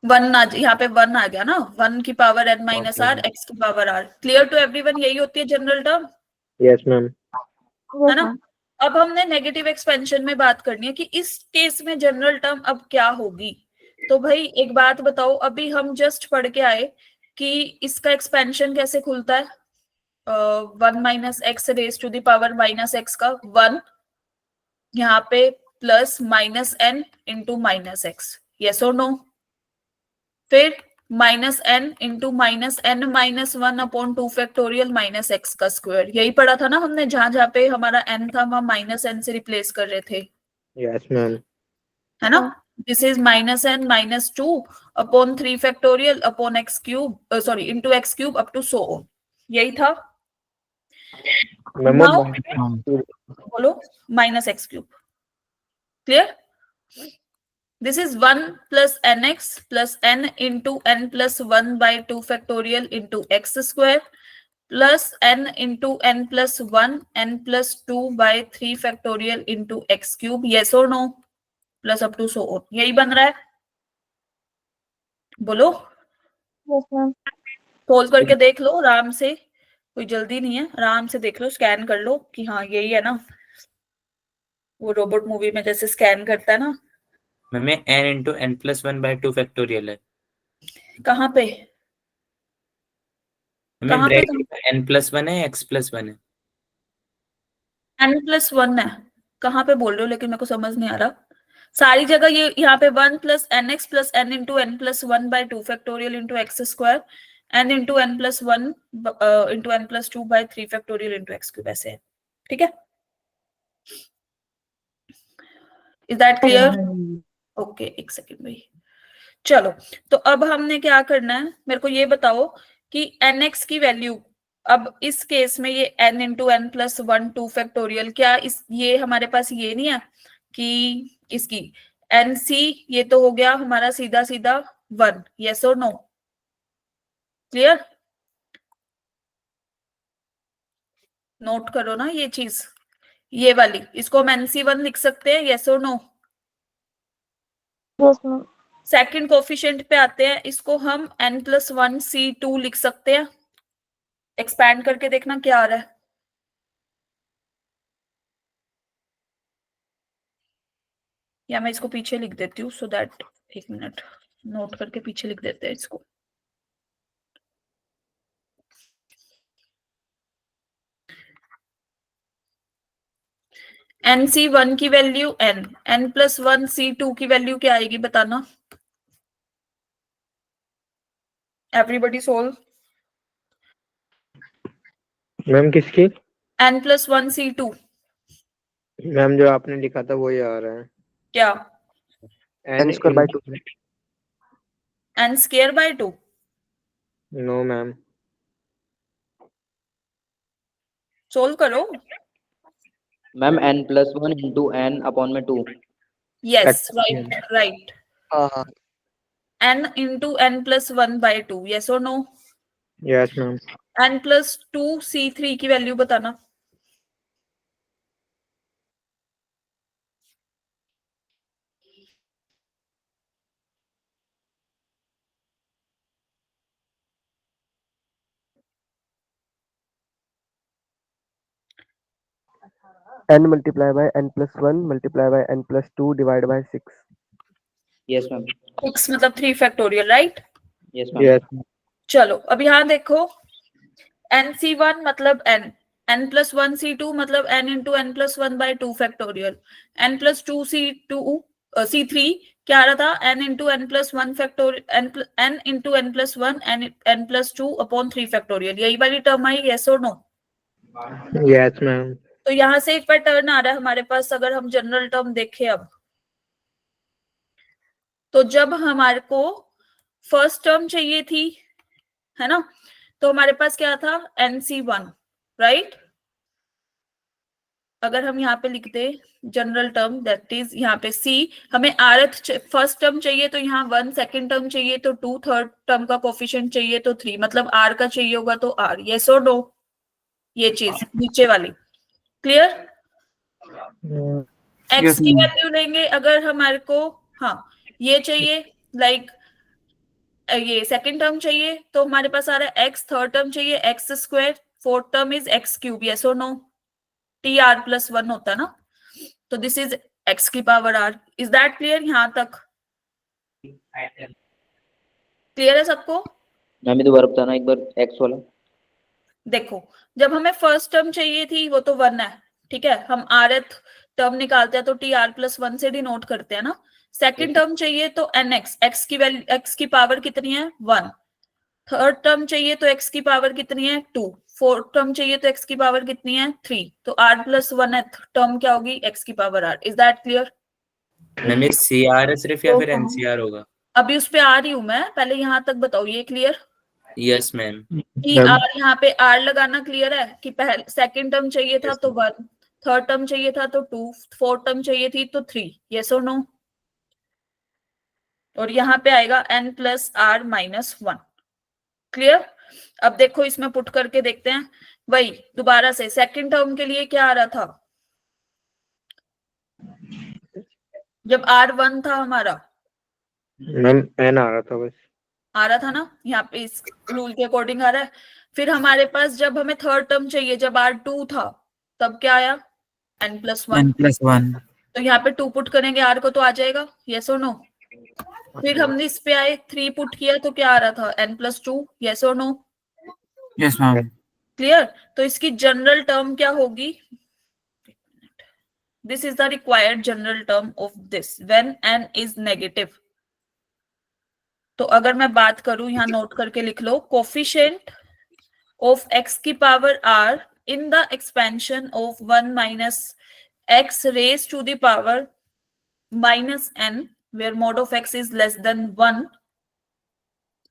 1 यहाँ पे 1 आ गया ना, 1 की power n minus r, x की power r। Clear to everyone? यही होती है जनरल टर्म, यस मैम। है ना? अब हमने नेगेटिव एक्सपेंशन में बात करनी है कि इस केस में जनरल टर्म अब क्या होगी। तो भाई एक बात बताओ, अभी हम जस्ट पढ़ के आए कि इसका एक्सपेंशन कैसे खुलता है। 1 minus x raise to the power minus x का 1, यहाँ पे plus minus n into minus x, yes और नो? फिर minus n into minus n minus 1 upon 2 factorial minus x का स्क्वायर। यही पढ़ा था ना हमने, जहां जहां पे हमारा n था वहां माइनस n से रिप्लेस कर रहे थे, यस मैम। है ना? This is minus n minus 2 upon 3 factorial upon x cube, sorry into x cube up to so on. यही था। मैम Now, बोलो minus x cube. Clear? This is 1 plus nx plus n into n plus 1 by 2 factorial into x square plus n into n plus 1 n plus 2 by 3 factorial into x cube, yes or no? Plus up to so on। यही बन रहा है, बोलो। Yes, ma'am. Solve करके देख लो आराम से, कोई जल्दी नहीं है, आराम से देख लो, स्कैन कर लो कि हाँ यही है ना, वो रोबोट मूवी में जैसे स्कैन करता है ना। Ma'am n into n plus 1 by 2 factorial है। कहाँ पे? मैम कहाँ पे? एन प्लस 1 है, एक्स प्लस 1 है। n प्लस 1 है, कहाँ पे बोल रहे हो? लेकिन मेरे को समझ नहीं आ रहा। सारी जगह ये यहाँ पे 1 plus n x plus n into n plus 1 by 2 factorial into x square n into n plus 1 into n plus 2 by 3 factorial into x cube, ऐसे है। ठीक है, इज दैट क्लियर? ओके, एक सेकेंड भाई। चलो, तो अब हमने क्या करना है, मेरे को ये बताओ कि nx की वैल्यू, अब इस केस में ये n into n plus 1 2 factorial, क्या इस ये हमारे पास ये नहीं है कि इसकी nc, ये तो हो गया हमारा सीधा सीधा 1, यस और नो? क्लियर? नोट करो ना ये चीज, ये वाली, इसको हम nc1 लिख सकते हैं, यस और no? Yes, ma'am. Second coefficient पे आते हैं, इसको हम n प्लस 1 c2 लिख सकते हैं। एक्सपैंड करके देखना क्या आ रहा है। या मैं इसको पीछे लिख देती हूँ, सो दैट, एक मिनट, नोट करके पीछे लिख देते हैं इसको। nc1 की वैल्यू n प्लस 1 c2 की वैल्यू क्या आएगी बताना, एवरीबॉडी सोल्व। मैम किसकी? n प्लस 1 c2, मैम जो आपने लिखा था वही आ रहा है। क्या? n square by 2। n square by 2? No ma'am. Solve करो। Ma'am n plus 1 into n upon में 2। Yes, right right. हाँ n into n plus 1 by 2, yes और no? Yes ma'am. n plus 2 c3 की वैल्यू बताना। n multiply by n plus 1 multiply by n plus 2 divide by 6। Yes ma'am. 6 मतलब 3 factorial, right? Yes ma'am. Yes. चलो अब यहाँ देखो, nc1 मतलब n plus 1 c2 मतलब n into n plus 1 by 2 factorial, n plus 2 c2 c3 क्या आ रहा था, n into n plus 1 factorial, n into n plus 1 n plus 2 upon 3 factorial, यही वाली टर्म आई, यस और नो? Yes ma'am. तो यहाँ से एक पैटर्न आ रहा है हमारे पास, अगर हम जनरल टर्म देखें अब, तो जब हमारे को फर्स्ट टर्म चाहिए थी, है ना, तो हमारे पास क्या था, nc1, राइट? अगर हम यहाँ पे लिखते जनरल टर्म, दैट इज यहाँ पे सी, हमें rth फर्स्ट टर्म चाहिए तो यहाँ 1, सेकंड टर्म चाहिए तो 2, थर्ड टर्म का कोफिशिएंट चाहिए तो 3, मतलब r का चाहिए होगा तो r, यस और नो, ये चीज नीचे वाली क्लियर। x की वैल्यू लेंगे अगर हमारे को, हाँ ये चाहिए, लाइक ये सेकंड टर्म चाहिए तो हमारे पास आ रहा है x, थर्ड टर्म चाहिए x square, fourth term is x cube, yes और नो, tr+1 होता है ना, तो दिस इज x की power r। Is that clear यहाँ तक? क्लियर है सबको? मैम ये दोबारा बताना एक बार x वाला। देखो जब हमें फर्स्ट टर्म चाहिए थी वो तो 1 है, ठीक है, हम rth टर्म निकालते हैं तो tr+1 से डिनोट करते हैं ना। सेकंड टर्म चाहिए तो nx, x की वैल्यू, x की पावर कितनी है 1, थर्ड टर्म चाहिए तो x की पावर कितनी है 2, फोर्थ टर्म चाहिए तो x की पावर कितनी है 3, तो r+1 टर्म क्या होगी x की power r। Is that clear? Ma'am ये CR है सिर्फ या तो फिर NCR होगा? अभी उस पे आ रही हूं मैं, पहले यहाँ तक बताओ, ये क्लियर? Yes ma'am. कि r यहाँ पे r लगाना क्लियर है कि पहले सेकंड टर्म चाहिए था तो 1, थर्ड टर्म चाहिए था तो 2, फोर्थ टर्म चाहिए थी तो 3, यस और नो। और यहाँ पे आएगा n+r-1, क्लियर। अब देखो इसमें पुट करके देखते हैं, वही दोबारा से सेकंड टर्म के लिए क्या आ रहा था, जब r1 था हमारा, मैम n आ रहा था बस। आ रहा था ना, यहाँ पे इस रूल के अकॉर्डिंग आ रहा है। फिर हमारे पास जब हमें थर्ड टर्म चाहिए, जब r2 था तब क्या आया n+1, तो यहाँ पे 2 पुट करेंगे r को तो आ जाएगा, यस और नो। फिर हमने इस पे आए 3 पुट किया तो क्या आ रहा था n+2, यस और नो। Yes ma'am. क्लियर? तो इसकी जनरल टर्म क्या होगी, this is the required general term of this when n is negative. तो अगर मैं बात करूं, यहाँ नोट करके लिख लो, कोफिशिएंट ऑफ x की power r in the expansion of 1 - x raised to the power -n where mod of x is less than 1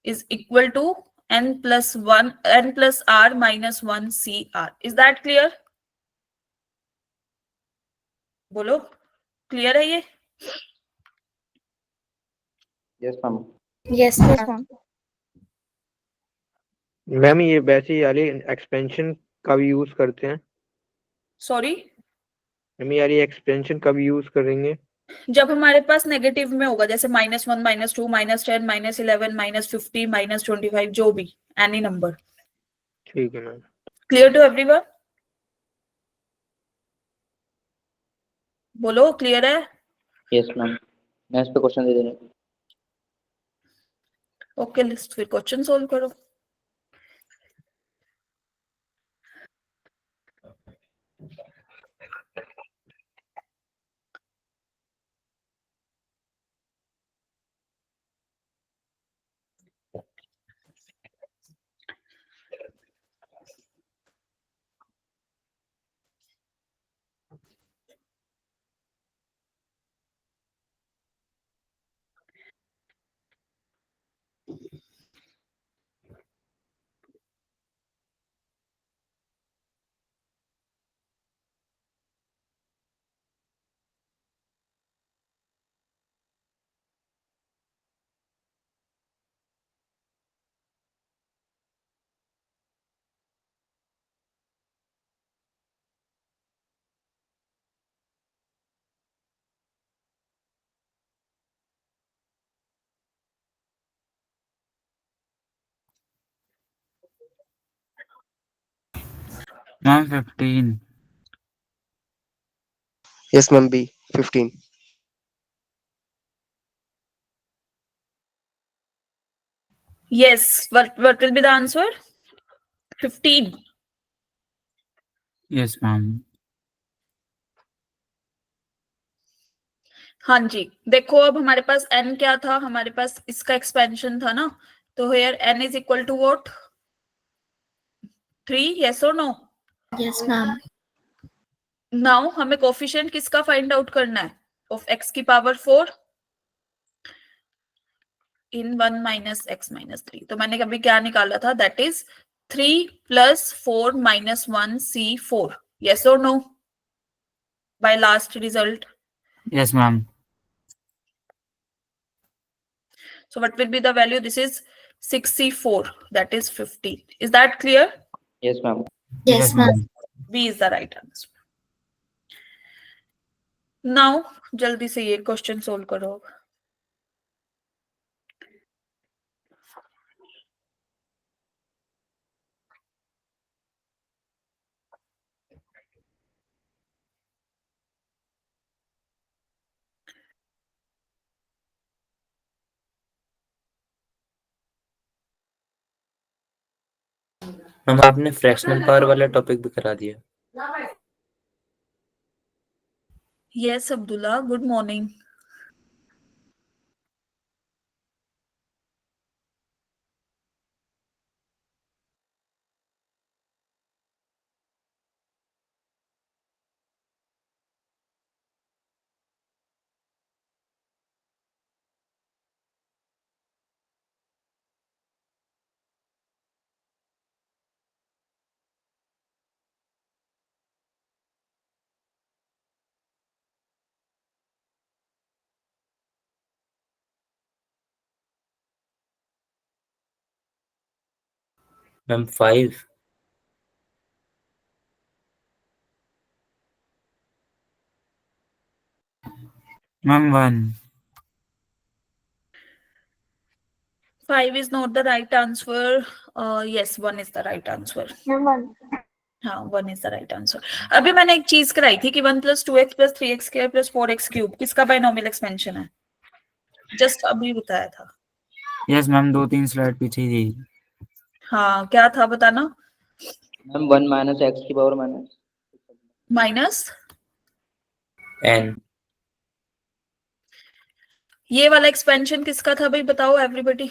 is equal to n+1 n+r-1 cr। is that clear? बोलो, clear है ये? Yes ma'am. Yes, yes ma'am. Ma'am. Ma'am ये वैसे वाली expansion कब use करते हैं? Sorry, ma'am ये वाली एक्सपेंशन कब यूज करेंगे? जब हमारे पास नेगेटिव में होगा, जैसे -1, -2, -10, -11, -50, -25, जो भी एनी नंबर। ठीक है मैम। Clear to everyone? बोलो, क्लियर है? Yes ma'am. मैं इस पे क्वेश्चन दे देना। ओके, लिस्ट फिर क्वेश्चन सोल्व करो। Ma'am 15। Yes ma'am, be 15। Yes, what will be the answer? 15. Yes ma'am. हाँ जी, देखो अब हमारे पास n क्या था, हमारे पास इसका एक्सपेंशन था ना, तो here n is equal to what? 3, yes or no? Yes, ma'am. Now हमें कोफिशिएंट किसका फाइंड आउट करना है, ऑफ x की पावर 4 इन 1 - x - 3। तो मैंने कभी क्या निकाला था, that is 3 + 4 - 1 c4, yes or no? by last result. Yes, ma'am. So what will be the value? This is 64, that is 50. Is that clear? Yes, ma'am. Yes, ma'am. B is the right answer. Now जल्दी से ये question solve करो. Ma'am आपने fractional power वाला topic भी करा दिया. Yes, Abdullah, good morning. Ma'am 5. Ma'am, 1. 5 is not the right answer. Yes, 1 is the right answer. हाँ, 1 is the right answer. अभी मैंने एक चीज कराई थी कि 1 + 2x + 3x square + 4x cube किसका बाइनोमियल एक्सपेंशन है? जस्ट अभी बताया था. Yes, ma'am. 2-3 स्लाइड पीछे ही थी. हाँ, क्या था बताना? मैम 1 माइनस एक्स की पावर माइनस n. ये वाला एक्सपेंशन किसका था भाई, बताओ एवरीबॉडी.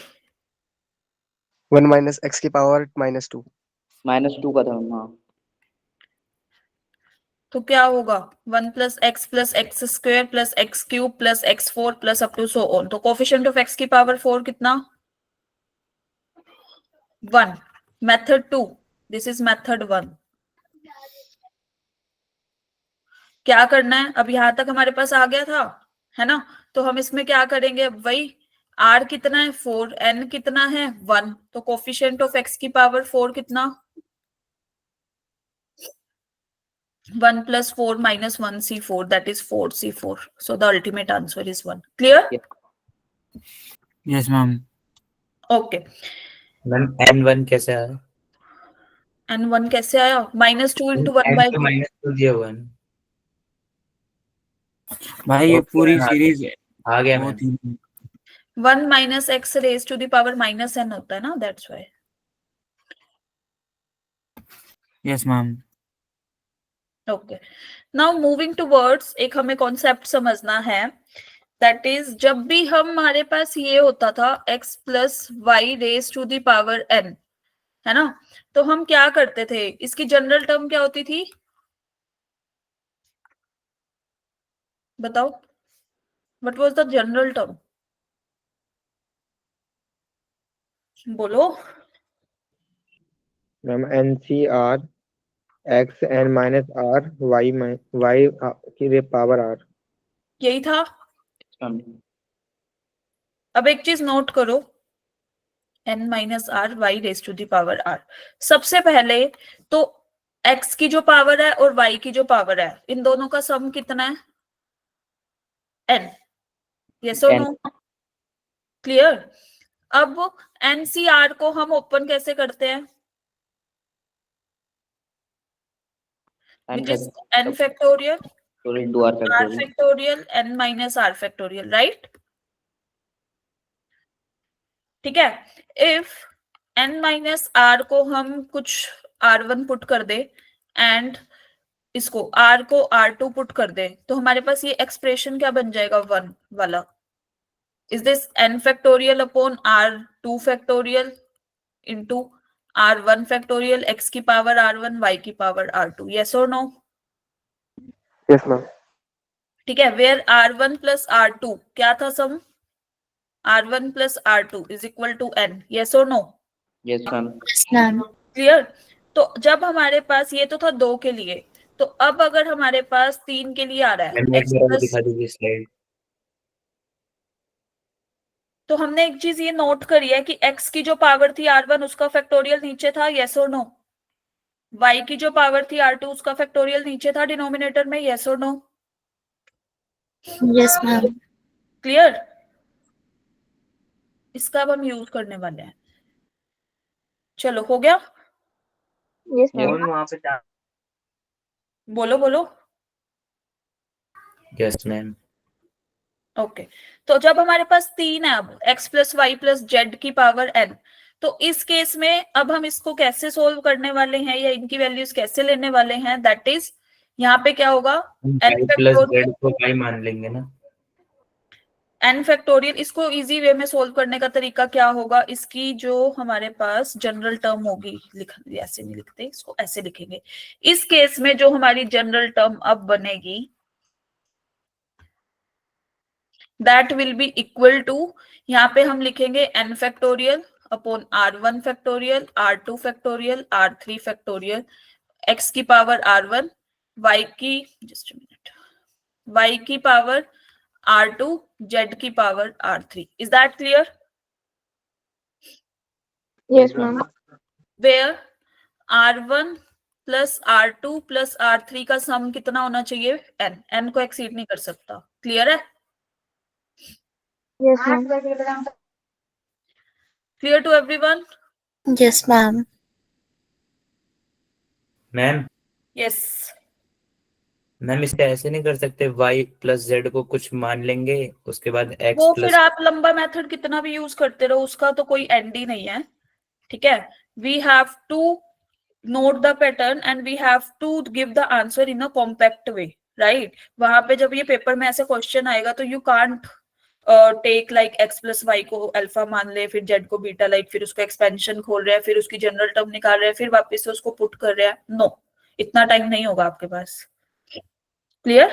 1 माइनस x की पावर -2. -2 का था मैम. हाँ. तो क्या होगा? 1 + x + x square + x cube + x4 + up to so on. तो कोफिशिएंट ऑफ x की पावर 4 कितना? 1. मेथड 2. This is method 1. क्या करना है? अब यहां तक हमारे पास आ गया था, है ना? तो हम इसमें क्या करेंगे? अब वही r कितना है? 4. n कितना है? 1. तो कोफिशिएंट ऑफ x की पावर 4 कितना? 1 + 4 - 1 c4, that is 4 c4. So the ultimate answer is 1. Clear? Yes, ma'am. Okay. Ma'am n1 कैसे आया? n1 कैसे आया? -2 × 1/2. -2 दिया हुआ है ना. भाई ये Okay, पूरी आ सीरीज आ गया वो मैम. थी. 1 - x raised to the power -n होता है ना, that's why. Yes, ma'am. Okay. Now moving towards, एक हमें कॉन्सेप्ट समझना है. दैट इज जब भी हमारे पास ये होता था x + y raised to the power n, है ना? तो हम क्या करते थे? इसकी जनरल टर्म क्या होती थी? बताओ. What was the general term? बोलो. Ma'am NCR x n minus r y की पावर r. यही था. मैम. अब एक चीज नोट करो, n - r y raised to the power r. सबसे पहले तो x की जो पावर है और y की जो पावर है, इन दोनों का सम कितना है? n. यस और नो? क्लियर? अब NCR को हम ओपन कैसे करते हैं? Which is n factorial into r r factorial. factorial n - r factorial, right? ठीक है. इफ n - r को हम कुछ r1 पुट कर दे एंड इसको r को r2 पुट कर दे, तो हमारे पास ये एक्सप्रेशन क्या बन जाएगा? 1 वाला. Is this n factorial upon r2 factorial into r1 factorial, x की पावर r1 y की power r2. yes or no? Yes ma'am. ठीक है. वेयर r1 + r2 क्या था सम? r1 + r2 is equal to n. yes or no? Yes, ma'am. Yes, ma'am. Clear? तो जब हमारे पास ये तो था 2 के लिए, तो अब अगर हमारे पास 3 के लिए आ रहा है मैम एक x बार और प्लस, दिखा दीजिए स्लाइड। तो हमने एक चीज ये नोट करी है कि x की जो पावर थी R1 उसका फैक्टोरियल नीचे था, यस और नो। y की जो पावर थी R2 उसका फैक्टोरियल नीचे था डिनोमिनेटर में, यस और नो। Yes, ma'am. क्लियर? इसका अब हम यूज करने वाले हैं। चलो हो गया, यस मैम। कौन वहाँ पे था? बोलो बोलो। Yes ma'am. ओके, तो जब हमारे पास 3 है अब x plus y plus z की पावर n, तो इस केस में अब हम इसको कैसे सोल्व करने वाले हैं या इनकी वैल्यूज कैसे लेने वाले हैं, दैट इज यहाँ पे क्या होगा n y plus factorial, Z को y मान लेंगे ना। n factorial. इसको इजी वे में सोल्व करने का तरीका क्या होगा, इसकी जो हमारे पास जनरल टर्म होगी, ऐसे नहीं लिखते इसको, ऐसे लिखेंगे। इस केस में जो हमारी जनरल टर्म अब बनेगी that will be equal to, यहाँ पे हम लिखेंगे n factorial upon r1 factorial, r2 factorial, r3 factorial, x की पावर r1, y की जस्ट मिनट y की पावर r2, z की power r3। Is that clear? Yes ma'am. Where r1 plus r2 plus r3 का सम कितना होना चाहिए, n को exceed नहीं कर सकता। क्लियर है? Yes ma'am. Clear to everyone? Yes, ma'am. Ma'am yes. Ma'am इसका ऐसे नहीं कर सकते, y प्लस जेड को कुछ मान लेंगे उसके बाद x वो प्लस। फिर आप लंबा मेथड कितना भी यूज करते रहो, उसका तो कोई एंड ही नहीं है। ठीक है, we have to note the pattern and we have to give the answer in a compact way, right? वहां पे जब ये पेपर में ऐसे क्वेश्चन आएगा तो you can't take like x plus y को अल्फा मान ले, फिर z को बीटा, लाइक फिर उसको एक्सपेंशन खोल रहे हैं, फिर उसकी जनरल टर्म निकाल रहे हैं, फिर वापस से उसको पुट कर रहे हैं। नो, इतना टाइम नहीं होगा आपके पास। क्लियर?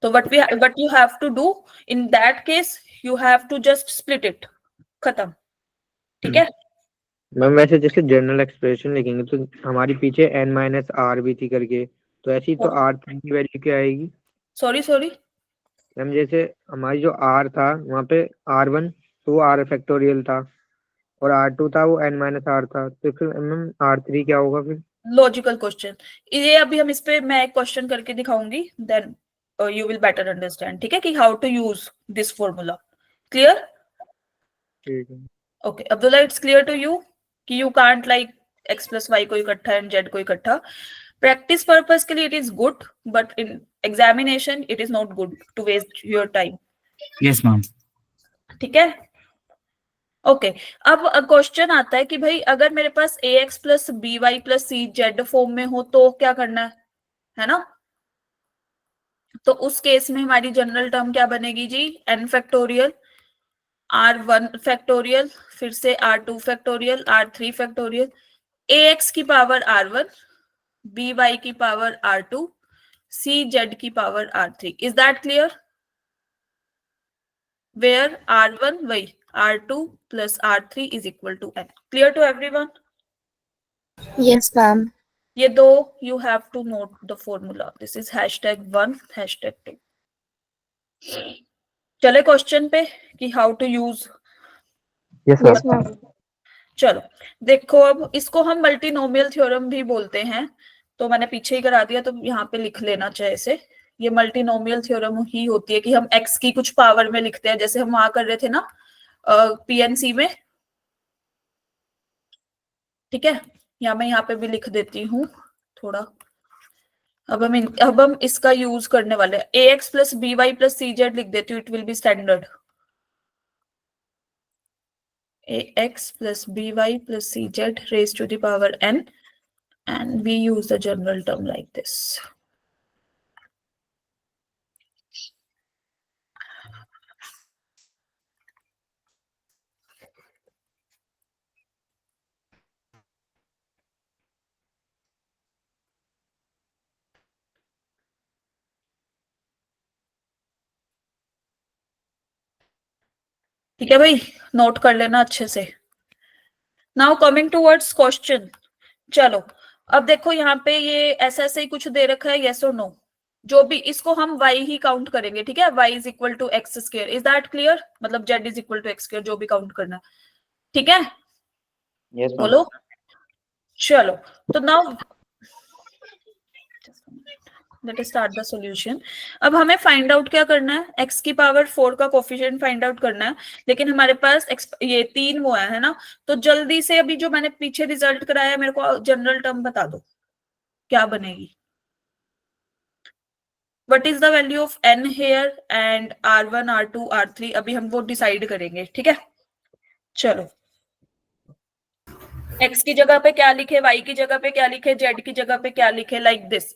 तो what you have to do in that case, you have to just split it, खत्म। ठीक है? मैम वैसे जैसे जनरल एक्सप्रेशन लिखेंगे तो हमारी पीछे n माइनस आर भी थी करके, तो ऐसी तो r3 की वैल्यू क्या आएगी? सॉरी मैम जैसे हमारी जो r था वहाँ पे r1 तो वो r फैक्टोरियल था और r2 था वो n माइनस आर था, तो फिर मैम r3 क्या होगा फिर? लॉजिकल क्वेश्चन ये, अभी हम इस पे मैं एक क्वेश्चन करके दिखाऊंगी, then you will better understand. ठीक है, कि how to use this formula. Clear? ठीक है। Okay Abdullah, it's clear to you कि you can't like x plus y को इकट्ठा एंड z को इकट्ठा। प्रैक्टिस पर्पस के लिए it is good, but in examination it is not good to waste your time. Yes ma'am. ठीक है? Okay अब क्वेश्चन आता है कि भाई अगर मेरे पास ax plus b y plus c z form में हो तो क्या करना है ना? तो उस केस में हमारी जनरल टर्म क्या बनेगी जी, n फैक्टोरियल, r1 फैक्टोरियल, फिर से r2 factorial, r3 factorial, ax की पावर r1, by की पावर r2, cz की power r3। Is that clear? Where r1 वही r2 plus r3 is equal to n. Clear to everyone? Yes, ma'am. ये दो you have to note the formula. This is #1, #2. चले question पे कि how to use. Yes yes ma'am. Ma'am. चलो देखो, अब इसको हम मल्टीनोमियल थ्योरम भी बोलते हैं, तो मैंने पीछे ही करा दिया, तो यहाँ पे लिख लेना चाहिए इसे। ये मल्टीनोमियल थ्योरम ही होती है कि हम x की कुछ पावर में लिखते हैं, जैसे हम वहां कर रहे थे ना पीएनसी में। ठीक है, या मैं यहाँ पे भी लिख देती हूँ थोड़ा। अब हम इसका यूज करने वाले हैं, ax plus b y plus c z लिख देती हूँ, it will be standard. ax plus by plus cz raised to the power n, and we use the general term like this. ठीक है भाई, नोट कर लेना अच्छे से। Now coming towards question. चलो अब देखो यहाँ पे ये ऐसा ऐसे ही कुछ दे रखा है, यस और नो, जो भी, इसको हम y ही काउंट करेंगे, ठीक है, y is equal to x square, is that clear? मतलब z is equal to x square, जो भी काउंट करना है, ठीक है, Yes, ma'am. बोलो। चलो, तो now let us start the solution. अब हमें फाइंड आउट क्या करना है, x की पावर 4 का कोफिशिएंट फाइंड आउट करना है, लेकिन हमारे पास ये 3 वो है ना, तो जल्दी से अभी जो मैंने पीछे रिजल्ट कराया, मेरे को जनरल टर्म बता दो क्या बनेगी। What is the value of n here and r1, r2, r3? अभी हम वो डिसाइड करेंगे, ठीक है। चलो, x की जगह पे क्या लिखे, y की जगह पे क्या लिखे, z की जगह पे क्या लिखे, लाइक दिस,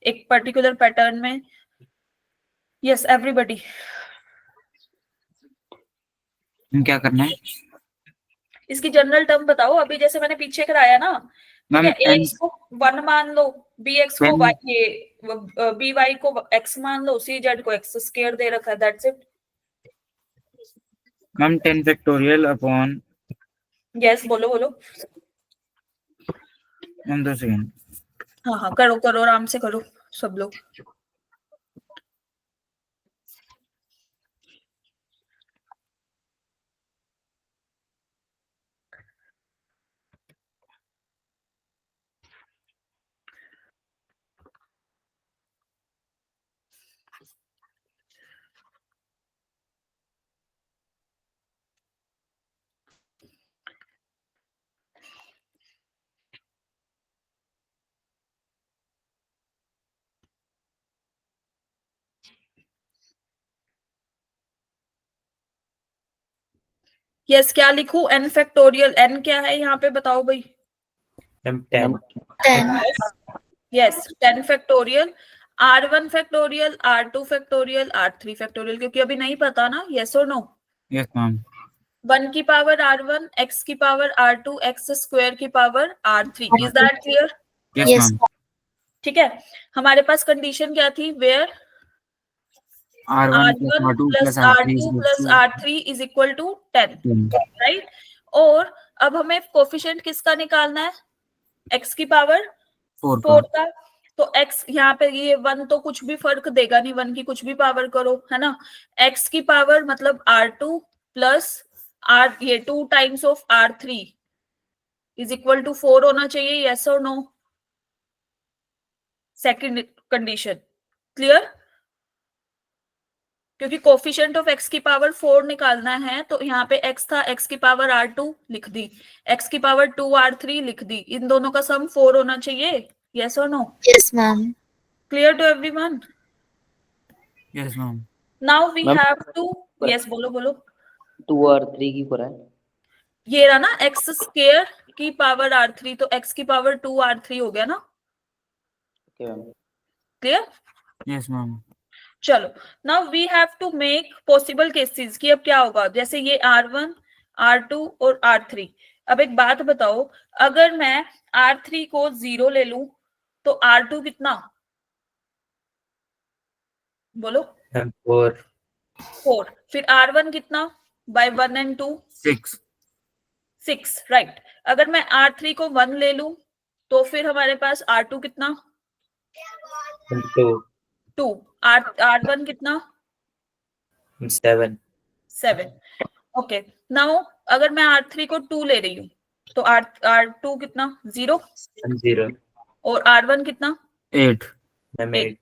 एक पर्टिकुलर पैटर्न में। यस एवरीबॉडी, क्या करना है इसकी जनरल टर्म बताओ। अभी जैसे मैंने पीछे कराया ना, ठीक मैम? है, ax को 1 मान लो, bx को y, ये by को x मान लो, cz को x स्क्वायर दे रखा है, that's it. Ma'am 10 factorial upon, yes बोलो बोलो। Ma'am 2 second. हाँ हाँ, करो करो, आराम से करो सब लोग। यस, क्या लिखूं, n फैक्टोरियल, n क्या है यहाँ पे बताओ भाई। Ma'am 10। 10. Yes 10 factorial, r1 factorial, r2 factorial, r3 factorial, क्योंकि अभी नहीं पता ना, यस और नो। Yes ma'am. 1 की पावर r1, x की पावर r2, x स्क्वायर की power r3, is that clear? Yes Yes. Ma'am. ठीक है, हमारे पास कंडीशन क्या थी, where R1 plus r1 R2 plus plus R3 r2 plus r3 is equal to 10, 10. Right. और अब हमें कोफिशिएंट किसका निकालना है, x की पावर 4 4 का। तो x यहाँ पे ये 1 तो कुछ भी फर्क देगा नहीं, 1 की कुछ भी पावर करो, है ना। x की पावर मतलब r2 प्लस r, ये 2 times of r3 is equal to 4 होना चाहिए, यस और नो। सेकंड कंडीशन क्लियर, क्योंकि कोफिशिएंट ऑफ x की पावर 4 निकालना है, तो यहाँ पे x था, x की पावर r2 लिख दी, x की पावर 2 r3 लिख दी, इन दोनों का सम 4 होना चाहिए, yes or no? Yes, ma'am. Clear to everyone? Yes ma'am. Now we Ma'am, have to, yes बोलो बोलो। 2 और 3 की पर है। ये रहा ना x स्क्वायर की पावर r3, तो x की पावर 2 r3 हो गया ना, Okay, ma'am. Clear? Yes ma'am. चलो, now we have to make possible cases कि अब क्या होगा, जैसे ये r1, r2 और r3। अब एक बात बताओ, अगर मैं r3 को 0 ले लूं तो r2 कितना, बोलो। मैम 4। 4, फिर r1 कितना, बाय 1 एंड 2 6. 6, राइट। अगर मैं r3 को 1 ले लूं तो फिर हमारे पास r2 कितना, 2, r1 कितना, 7। 7। ओके, नाउ अगर मैं r3 को 2 ले रही हूँ तो r2 कितना, 0, 0। और r1 कितना, 8. मैम 8।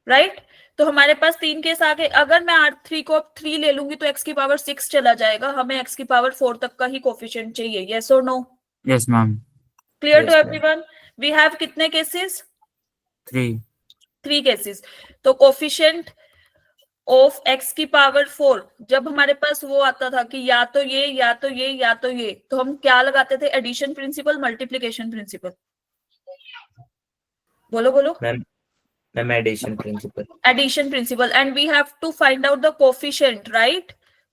राइट। तो हमारे पास 3 केस आ गए। अगर मैं r3 को अब 3 ले लूंगी तो x की पावर 6 चला जाएगा, हमें x की पावर 4 तक का ही कोफिशिएंट चाहिए, यस और no? Yes ma'am. Clear to Yes, ma'am. Everyone? We have कितने केसेस, 3. 3 केसेस। तो कोफिशिएंट ऑफ x की पावर 4, जब हमारे पास वो आता था कि या तो ये या तो ये या तो ये, तो हम क्या लगाते थे, एडिशन प्रिंसिपल, मल्टीप्लिकेशन प्रिंसिपल, बोलो बोलो। Ma'am addition principle. Addition principle, and we have to find out the coefficient, right.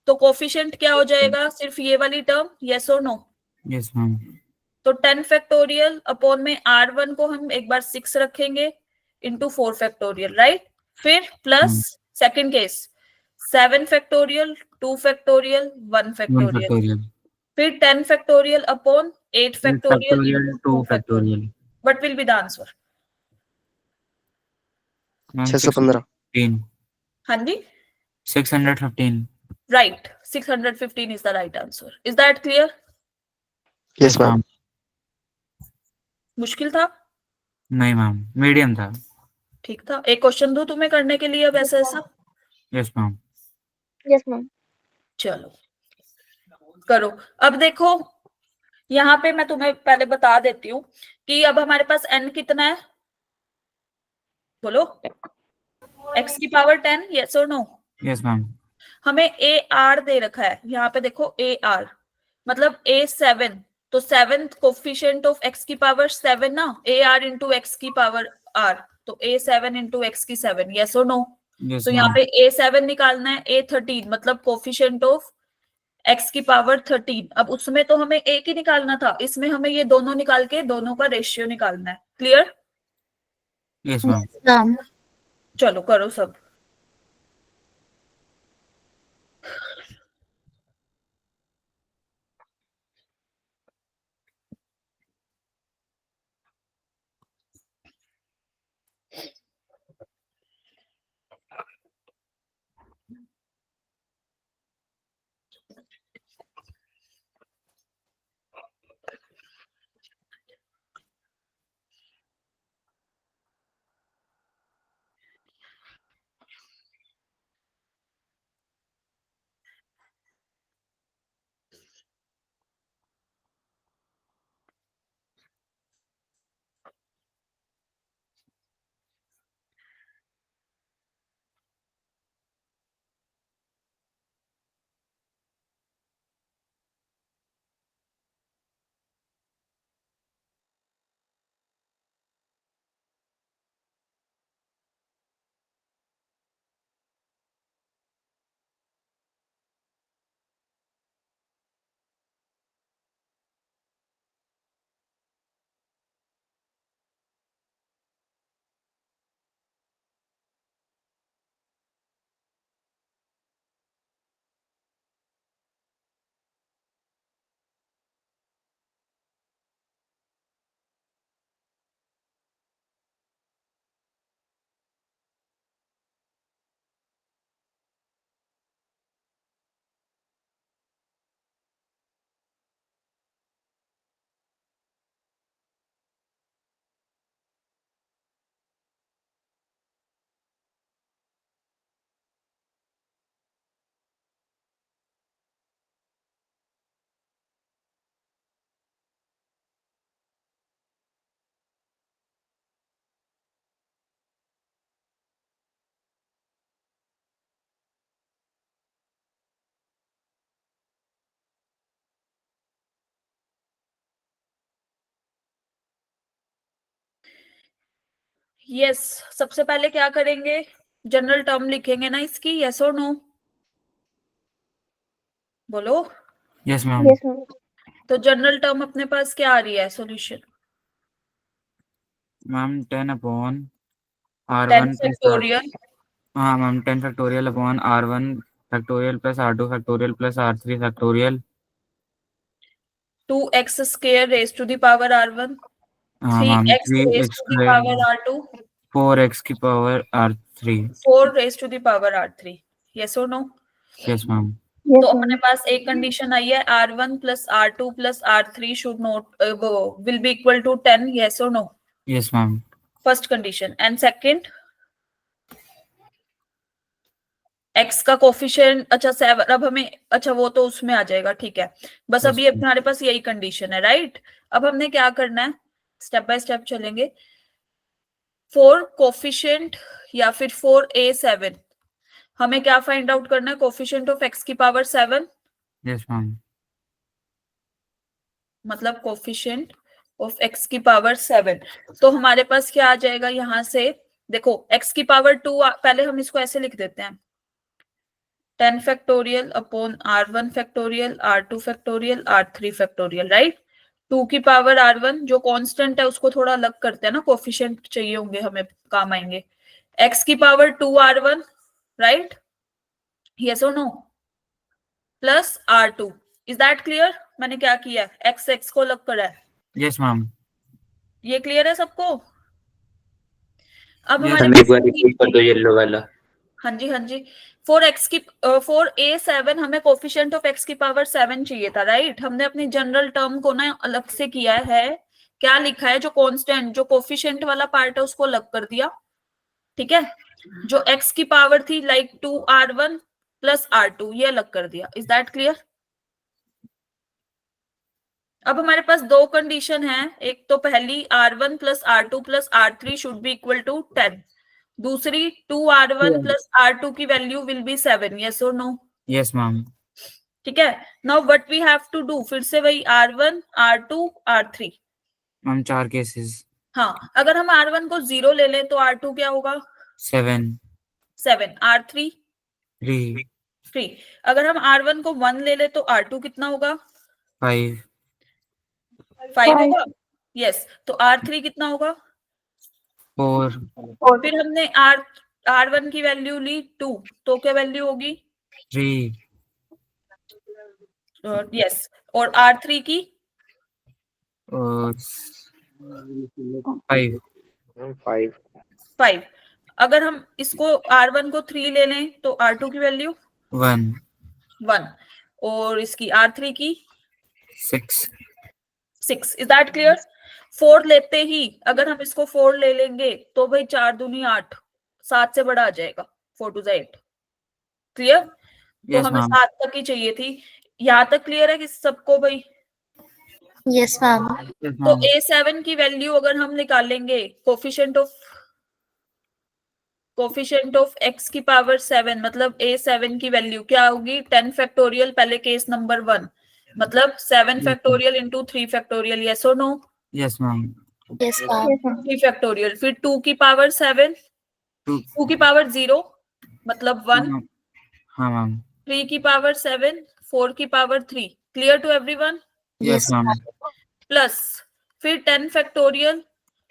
तो कोफिशिएंट क्या हो जाएगा, सिर्फ ये वाली टर्म, यस और नो? Yes ma'am. तो 10 फैक्टोरियल अपॉन में r1 को हम एक बार 6 रखेंगे इंटू 4 फैक्टोरियल, राइट। फिर plus second case 7 factorial, 2 factorial, 1 1 factorial, factorial. फिर 10 factorial upon 8 factorial, 2 factorial. What will be the answer? Ma'am 615 615 हाँ जी, 615 right. 615 is the right answer. Is that clear? Yes ma'am मुश्किल था? नहीं मैम मीडियम था ठीक था। एक क्वेश्चन दूं तुम्हें करने के लिए अब ऐसा ऐसा? Yes ma'am yes ma'am. चलो करो। अब देखो यहाँ पे मैं तुम्हें पहले बता देती हूँ कि अब हमारे पास n कितना है, बोलो। x की पावर 10, यस और नो? यस मैम हमें ए आर दे रखा है, यहाँ पे देखो ए आर मतलब ए 7, तो 7th कोफिशिएंट ऑफ x की पावर 7 ना, ए आर इंटू एक्स की पावर आर, तो ए 7 इंटू एक्स की 7, यस और नो? यस तो यहाँ मैम पे ए 7 निकालना है, ए 13 मतलब कोफिशिएंट ऑफ x की पावर 13। अब उसमें तो हमें एक ही निकालना था, इसमें हमें ये दोनों निकाल के दोनों का रेशियो निकालना है। क्लियर? Yes ma'am Ma'am. चलो करो सब। यस, सबसे पहले क्या करेंगे, जनरल टर्म लिखेंगे ना इसकी, यस और नो? बोलो। Yes ma'am yes ma'am. तो जनरल टर्म अपने पास क्या आ रही है solution? Ma'am 10 upon 10 R1 plus factorial हाँ ma'am 10 factorial upon R1 factorial plus R2 factorial plus R3 factorial 2x square raise to the power r1, हाँ ma'am 3x raise 3x to the power r2, 4x x power R3 4 raise to the power r3, yes और no? Yes ma'am तो अपने पास एक condition आई है, r1 plus r2 plus r3 should not will be equal to 10, yes और no? Yes ma'am first condition. And second, x का coefficient, अच्छा 7, अब हमें, अच्छा वो तो उसमें आ जाएगा, ठीक है। बस Yes, अभी हमारे पास यही कंडीशन है, राइट? अब हमने क्या करना है, स्टेप बाय स्टेप चलेंगे। 4 कोफिशिएंट या फिर 4a7, हमें क्या फाइंड आउट करना है, कोफिशिएंट ऑफ x की पावर 7, यस मैम मतलब कोफिशिएंट ऑफ x की पावर 7। तो हमारे पास क्या आ जाएगा यहाँ से, देखो x की पावर 2, पहले हम इसको ऐसे लिख देते हैं, 10 factorial upon r1 factorial, r2 factorial, r3 factorial, right? 2 की पावर r1 जो कांस्टेंट है उसको थोड़ा अलग करते हैं ना, कोफिशिएंट चाहिए होंगे हमें, काम आएंगे। x की पावर 2 r1, राइट? यस और no? Plus r2, is that clear? मैंने क्या किया है, x को अलग करा है। यस मैम ये क्लियर है सबको? अब Yes, हमारे हम पास एक बार रिपीट कर दो येलो वाला। हाँ जी हाँ जी, फॉर A7 हमें कोफिशिएंट ऑफ x की पावर 7 चाहिए था, राइट? हमने अपनी जनरल टर्म को ना अलग से किया है, क्या लिखा है, जो कांस्टेंट जो कोफिशिएंट वाला पार्ट है उसको अलग कर दिया, ठीक है? जो x की पावर थी लाइक 2r1 प्लस r2 ये अलग कर दिया। Is that clear? अब हमारे पास दो कंडीशन है, एक तो पहली r1 plus r2 plus r3 should be equal to 10, दूसरी 2r1 प्लस r2 की वैल्यू विल बी 7, यस और नो? yes ma'am. ठीक है, now what we have to do, फिर से वही r1 r2 r3। Ma'am 4 cases. हाँ, अगर हम r1 को 0 ले लें तो r2 क्या होगा? 7 7, r3 3 3। अगर हम r1 को 1 ले लें तो r2 कितना होगा? 5 5 होगा, यस। तो r3 कितना होगा? 4 फिर हमने r1 की वैल्यू ली 2, तो क्या वैल्यू होगी? 3 यस। और r3 की? और 5 5 5। अगर हम इसको r1 को 3 ले लें तो r2 की वैल्यू 1 1, और इसकी r3 की 6 6। Is that clear? 4 लेते ही अगर हम इसको 4 ले लेंगे तो भाई 4 दूनी 8, 7 से बड़ा आ जाएगा, 4 टू 8। क्लियर? तो Yes, हमें ma'am. 7 तक ही चाहिए थी। यहाँ तक क्लियर है कि सबको भाई? Yes, ma'am. yes तो ma'am. A7 की वैल्यू अगर हम निकालेंगे कोफिशिएंट ऑफ x की पावर 7, मतलब A7 की वैल्यू क्या होगी? 10 फैक्टोरियल, पहले केस नंबर 1, मतलब 7 फैक्टोरियल इंटू 3 फैक्टोरियल, यस और no? yes ma'am. Yes, ma'am. 3 factorial, फिर 2 की पावर 7, 2 2 की पावर 0 मतलब 1, हाँ मैम। 3 की पावर 7, 4 की power 3। Clear to everyone? yes ma'am. Plus फिर 10 factorial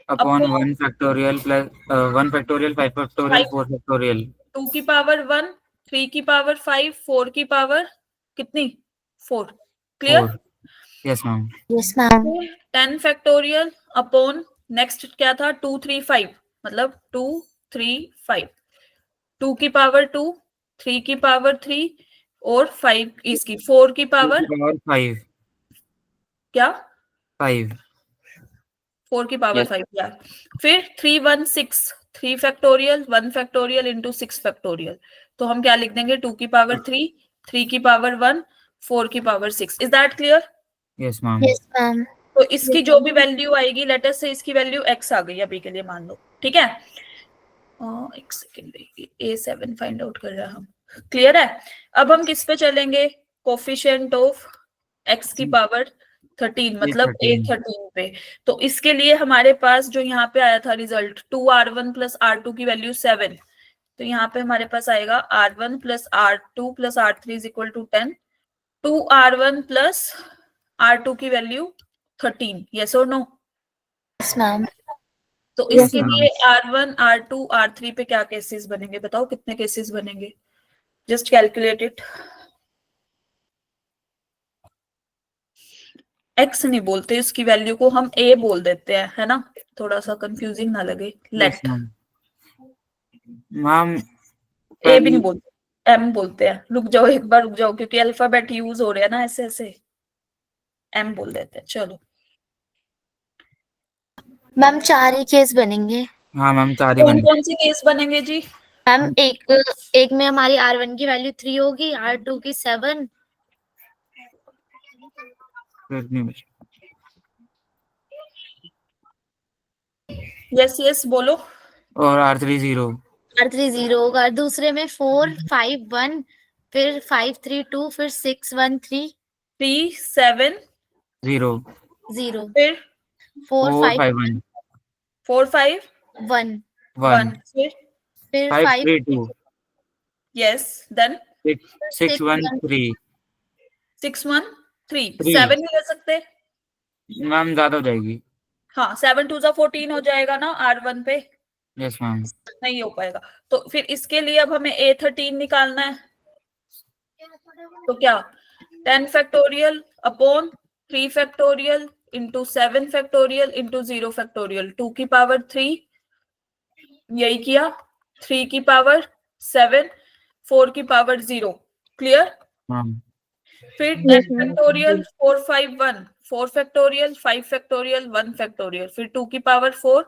upon 1 factorial plus 1 factorial 5 factorial 4 factorial 2 की पावर 1, 3 की पावर 5, 4 की पावर कितनी? 4। Clear? 4 yes ma'am. Yes, ma'am. 10 factorial upon next क्या था? 2 3 5, मतलब 2 3 5, 2 की पावर 2, 3 की पावर 3 और 5 इसकी 4 की पावर 5 क्या? 5 4 की पावर Yes. 5 क्या? फिर 3 1 6, 3 फैक्टोरियल 1 फैक्टोरियल इंटू 6 फैक्टोरियल, तो हम क्या लिख देंगे? 2 की पावर 3, 3 की पावर 1, 4 की power 6। Is that clear? yes ma'am. Yes, ma'am. तो इसकी जो भी वैल्यू आएगी, लेट अस से इसकी वैल्यू x आ गई अभी के लिए, मान लो, ठीक है? एक सेकेंड, A7 फाइंड आउट कर रहे हैं हम। क्लियर है? अब हम किस पे चलेंगे? कोफिशिएंट ऑफ x की पावर 13, मतलब A13 पे। तो इसके लिए हमारे पास जो यहाँ पे आया था रिजल्ट 2r1 प्लस r2 की वैल्यू 7, तो यहाँ पे हमारे पास आएगा r1 plus r2 plus r3 is equal to 10, 2r1 plus r2 की वैल्यू 13, यस और नो? Yes, ma'am. तो Yes, इसके ma'am. लिए R1 R2 R3 पे क्या केसेस बनेंगे? बताओ कितने केसेस बनेंगे? Just calculate it. x नहीं बोलते, इसकी वैल्यू को हम a बोल देते हैं, है ना? थोड़ा सा कंफ्यूजिंग ना लगे। Late yes ma'am. Ma'am a भी नहीं बोलते, m बोलते हैं। रुक जाओ, एक बार रुक जाओ, क्योंकि अल्फाबेट यूज हो रहे हैं ना ऐसे ऐसे, m बोल देते हैं। चलो मैम 4 ही केस बनेंगे। हाँ मैम 4 ही कौन बने। कौन से केस बनेंगे जी? मैम एक में हमारी R1 की वैल्यू 3 होगी, R2 की 7, फिर नहीं बचे। यस यस बोलो। और R3 0 R3 0 होगा, दूसरे में 4 5 1, फिर 5 3 2, फिर 6 1 3 3 7 0 0, फिर 4 4 5 5 1 4 5 1, 1 1 फिर 5 5 3 2 यस देन 6 1 3 6 1 3 3 7 नहीं ले सकते? मैम ज्यादा हो जाएगी। हाँ, 7 2 14 हो जाएगा ना R1 पे, यस मैम। नहीं हो पाएगा। तो फिर इसके लिए अब हमें A13 निकालना है, तो क्या? 10 factorial upon 3 factorial into 7 factorial into 0 factorial, 2 की पावर 3, यही किया, 3 की पावर 7, 4 की पावर 0, क्लियर। मैम फिर Yes, 10 ma'am. Factorial 4 5 1, 4 factorial 5 factorial 1 factorial, फिर 2 की पावर 4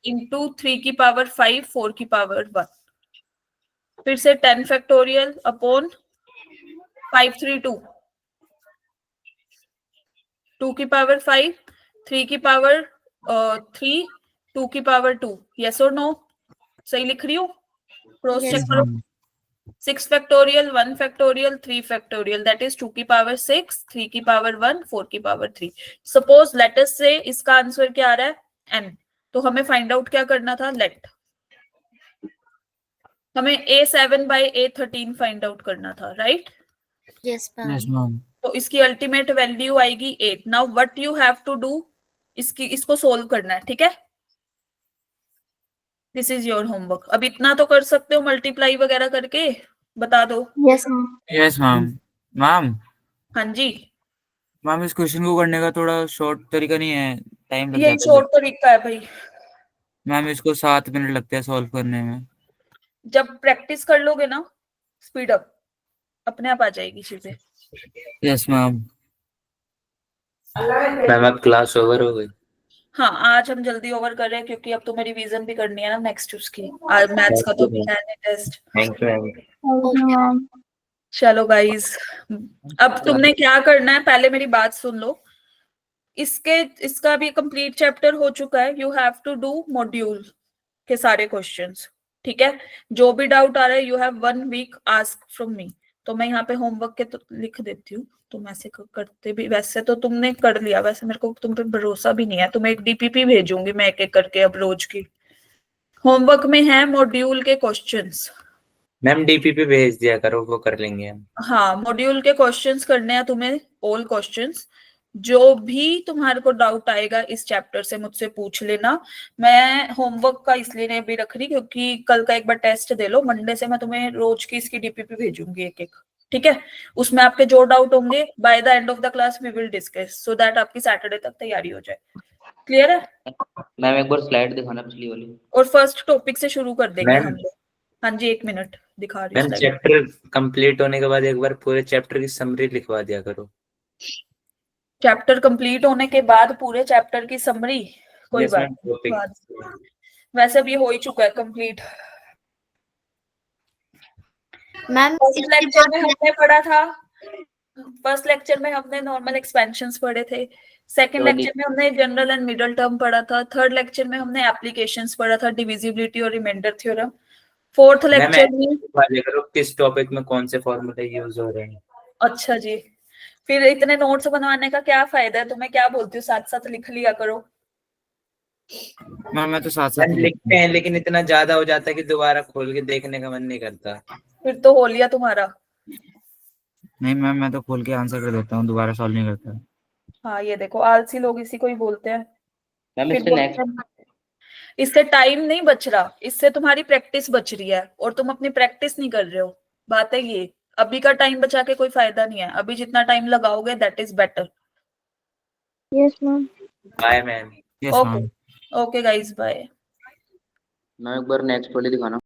इंटू 3 की पावर 5, 4 की पावर 1, फिर से 10 फैक्टोरियल अपॉन 532, 2 की पावर 5, 3 की पावर 3, 2 की पावर 2, यस और नो, सही लिख रही हूँ, क्रॉस Yes, चेक करो। 6 factorial 1 factorial 3 factorial, that is 2 की पावर 6, 3 की पावर 1, 4 की पावर 3। सपोज लेट अस से इसका आंसर क्या आ रहा है n, तो हमें फाइंड आउट क्या करना था, लेट हमें a7 by a13 find out करना था, right. yes, yes ma'am. Ma'am तो इसकी अल्टीमेट वैल्यू आएगी 8। Now what you have to do, इसको सोल्व करना है, ठीक है। This is your homework. अब इतना तो कर सकते हो मल्टीप्लाई वगैरह करके, बता दो। Yes, ma'am. Yes ma'am ma'am हाँ जी, मैम इस क्वेश्चन को करने का थोड़ा शॉर्ट तरीका नहीं है, टाइम लग यही जाता है शॉर्ट तरीका है भाई। मैम। इसको 7 मिनट लगते हैं सॉल्व करने में। जब प्रैक्टिस कर लोगे ना, स्पीड अप अपने आप आ जाएगी चीजें। यस मैम मैम अब क्लास ओवर हो गई। हाँ, आज हम जल्दी ओवर कर रहे हैं क्योंकि अब तुम्हें रिवीजन भी करनी है ना नेक्स्ट उसकी, आज मैथ्स का तो भी है test. Thank you ma'am. Okay, ma'am. चलो गाइस, अब तुमने क्या करना है, पहले मेरी बात सुन लो। इसका भी कंप्लीट चैप्टर हो चुका है। You have to do module के सारे क्वेश्चंस, ठीक है। जो भी डाउट आ रहा है, you have 1 week ask from me. तो मैं यहाँ पे होमवर्क के तो लिख देती हूँ, तुम ऐसे करते भी, वैसे तो तुमने कर लिया, वैसे मेरे को तुम पे भरोसा भी नहीं है। तुम्हें एक डीपीपी भेजूंगी मैं एक एक करके अब रोज की। होमवर्क में है मॉड्यूल के क्वेश्चंस। मैम डीपीपी भेज दिया करो, वो कर लेंगे हम। हाँ, मॉड्यूल के क्वेश्चंस करने हैं तुम्हें, ऑल क्वेश्चंस। जो भी तुम्हारे को डाउट आएगा इस चैप्टर से मुझसे पूछ लेना। मैं होमवर्क का इसलिए नहीं भी रख रही क्योंकि कल का एक बार टेस्ट दे लो, मंडे से मैं तुम्हें रोज की इसकी डीपीपी भेजूंगी एक एक, ठीक है। उसमें आपके जो डाउट होंगे by the end of the class we will discuss, so that आपकी सैटरडे तक तैयारी हो जाए। क्लियर है। मैम एक बार स्लाइड दिखाना पिछली वाली। और फर्स्ट टॉपिक से शुरू कर देंगे मैम हम लोग। हाँ जी, 1 मिनट दिखा रही मैम हूँ। चैप्टर कंप्लीट होने के बाद एक बार पूरे चैप्टर की समरी लिखवा दिया करो। चैप्टर कंप्लीट होने के बाद पूरे चैप्टर की समरी, कोई यस बात मैम नहीं, टॉपिक। बाद। वैसे भी हो ही चुका है कंप्लीट। मैम फर्स्ट इसके लेक्चर में बाद हमने पढ़ा था, फर्स्ट लेक्चर में हमने नॉर्मल एक्सपेंशंस पढ़े थे। सेकंड लेक्चर में हमने जनरल एंड मिडल टर्म पढ़ा था। थर्ड लेक्चर में हमने एप्लीकेशंस पढ़ा था, डिविजिबिलिटी और remainder theorem. Fourth ma'am lecture में, लिखवा दिया करो किस टॉपिक में कौन से फॉर्मूले यूज हो रहे हैं। अच्छा जी, फिर इतने नोट्स बनवाने का क्या फायदा है, तुम्हें क्या बोलती हूँ, साथ साथ लिख लिया करो। मैम मैं तो साथ साथ मैम लिखते हैं लेकिन इतना ज्यादा हो जाता है कि दोबारा खोल के देखने का मन नहीं करता। फिर तो हो लिया तुम्हारा। नहीं मैम, मैं तो खोल के आंसर कर देता हूँ, दोबारा सॉल्व नहीं करता। हाँ, ये देखो आलसी लोग इसी को ही बोलते हैं। मैम फिर इससे बोलते नेक्स्ट हैं, इससे टाइम नहीं बच रहा, इससे तुम्हारी प्रैक्टिस बच रही है और तुम अपनी प्रैक्टिस नहीं कर रहे हो। बात है ये, अभी का टाइम बचा के कोई फायदा नहीं है। अभी जितना टाइम लगाओगे that is better. Yes, ma'am. Bye ma'am. Yes okay ma'am. Okay guys, bye. Ma'am एक बार नेक्स्ट वाली दिखाना।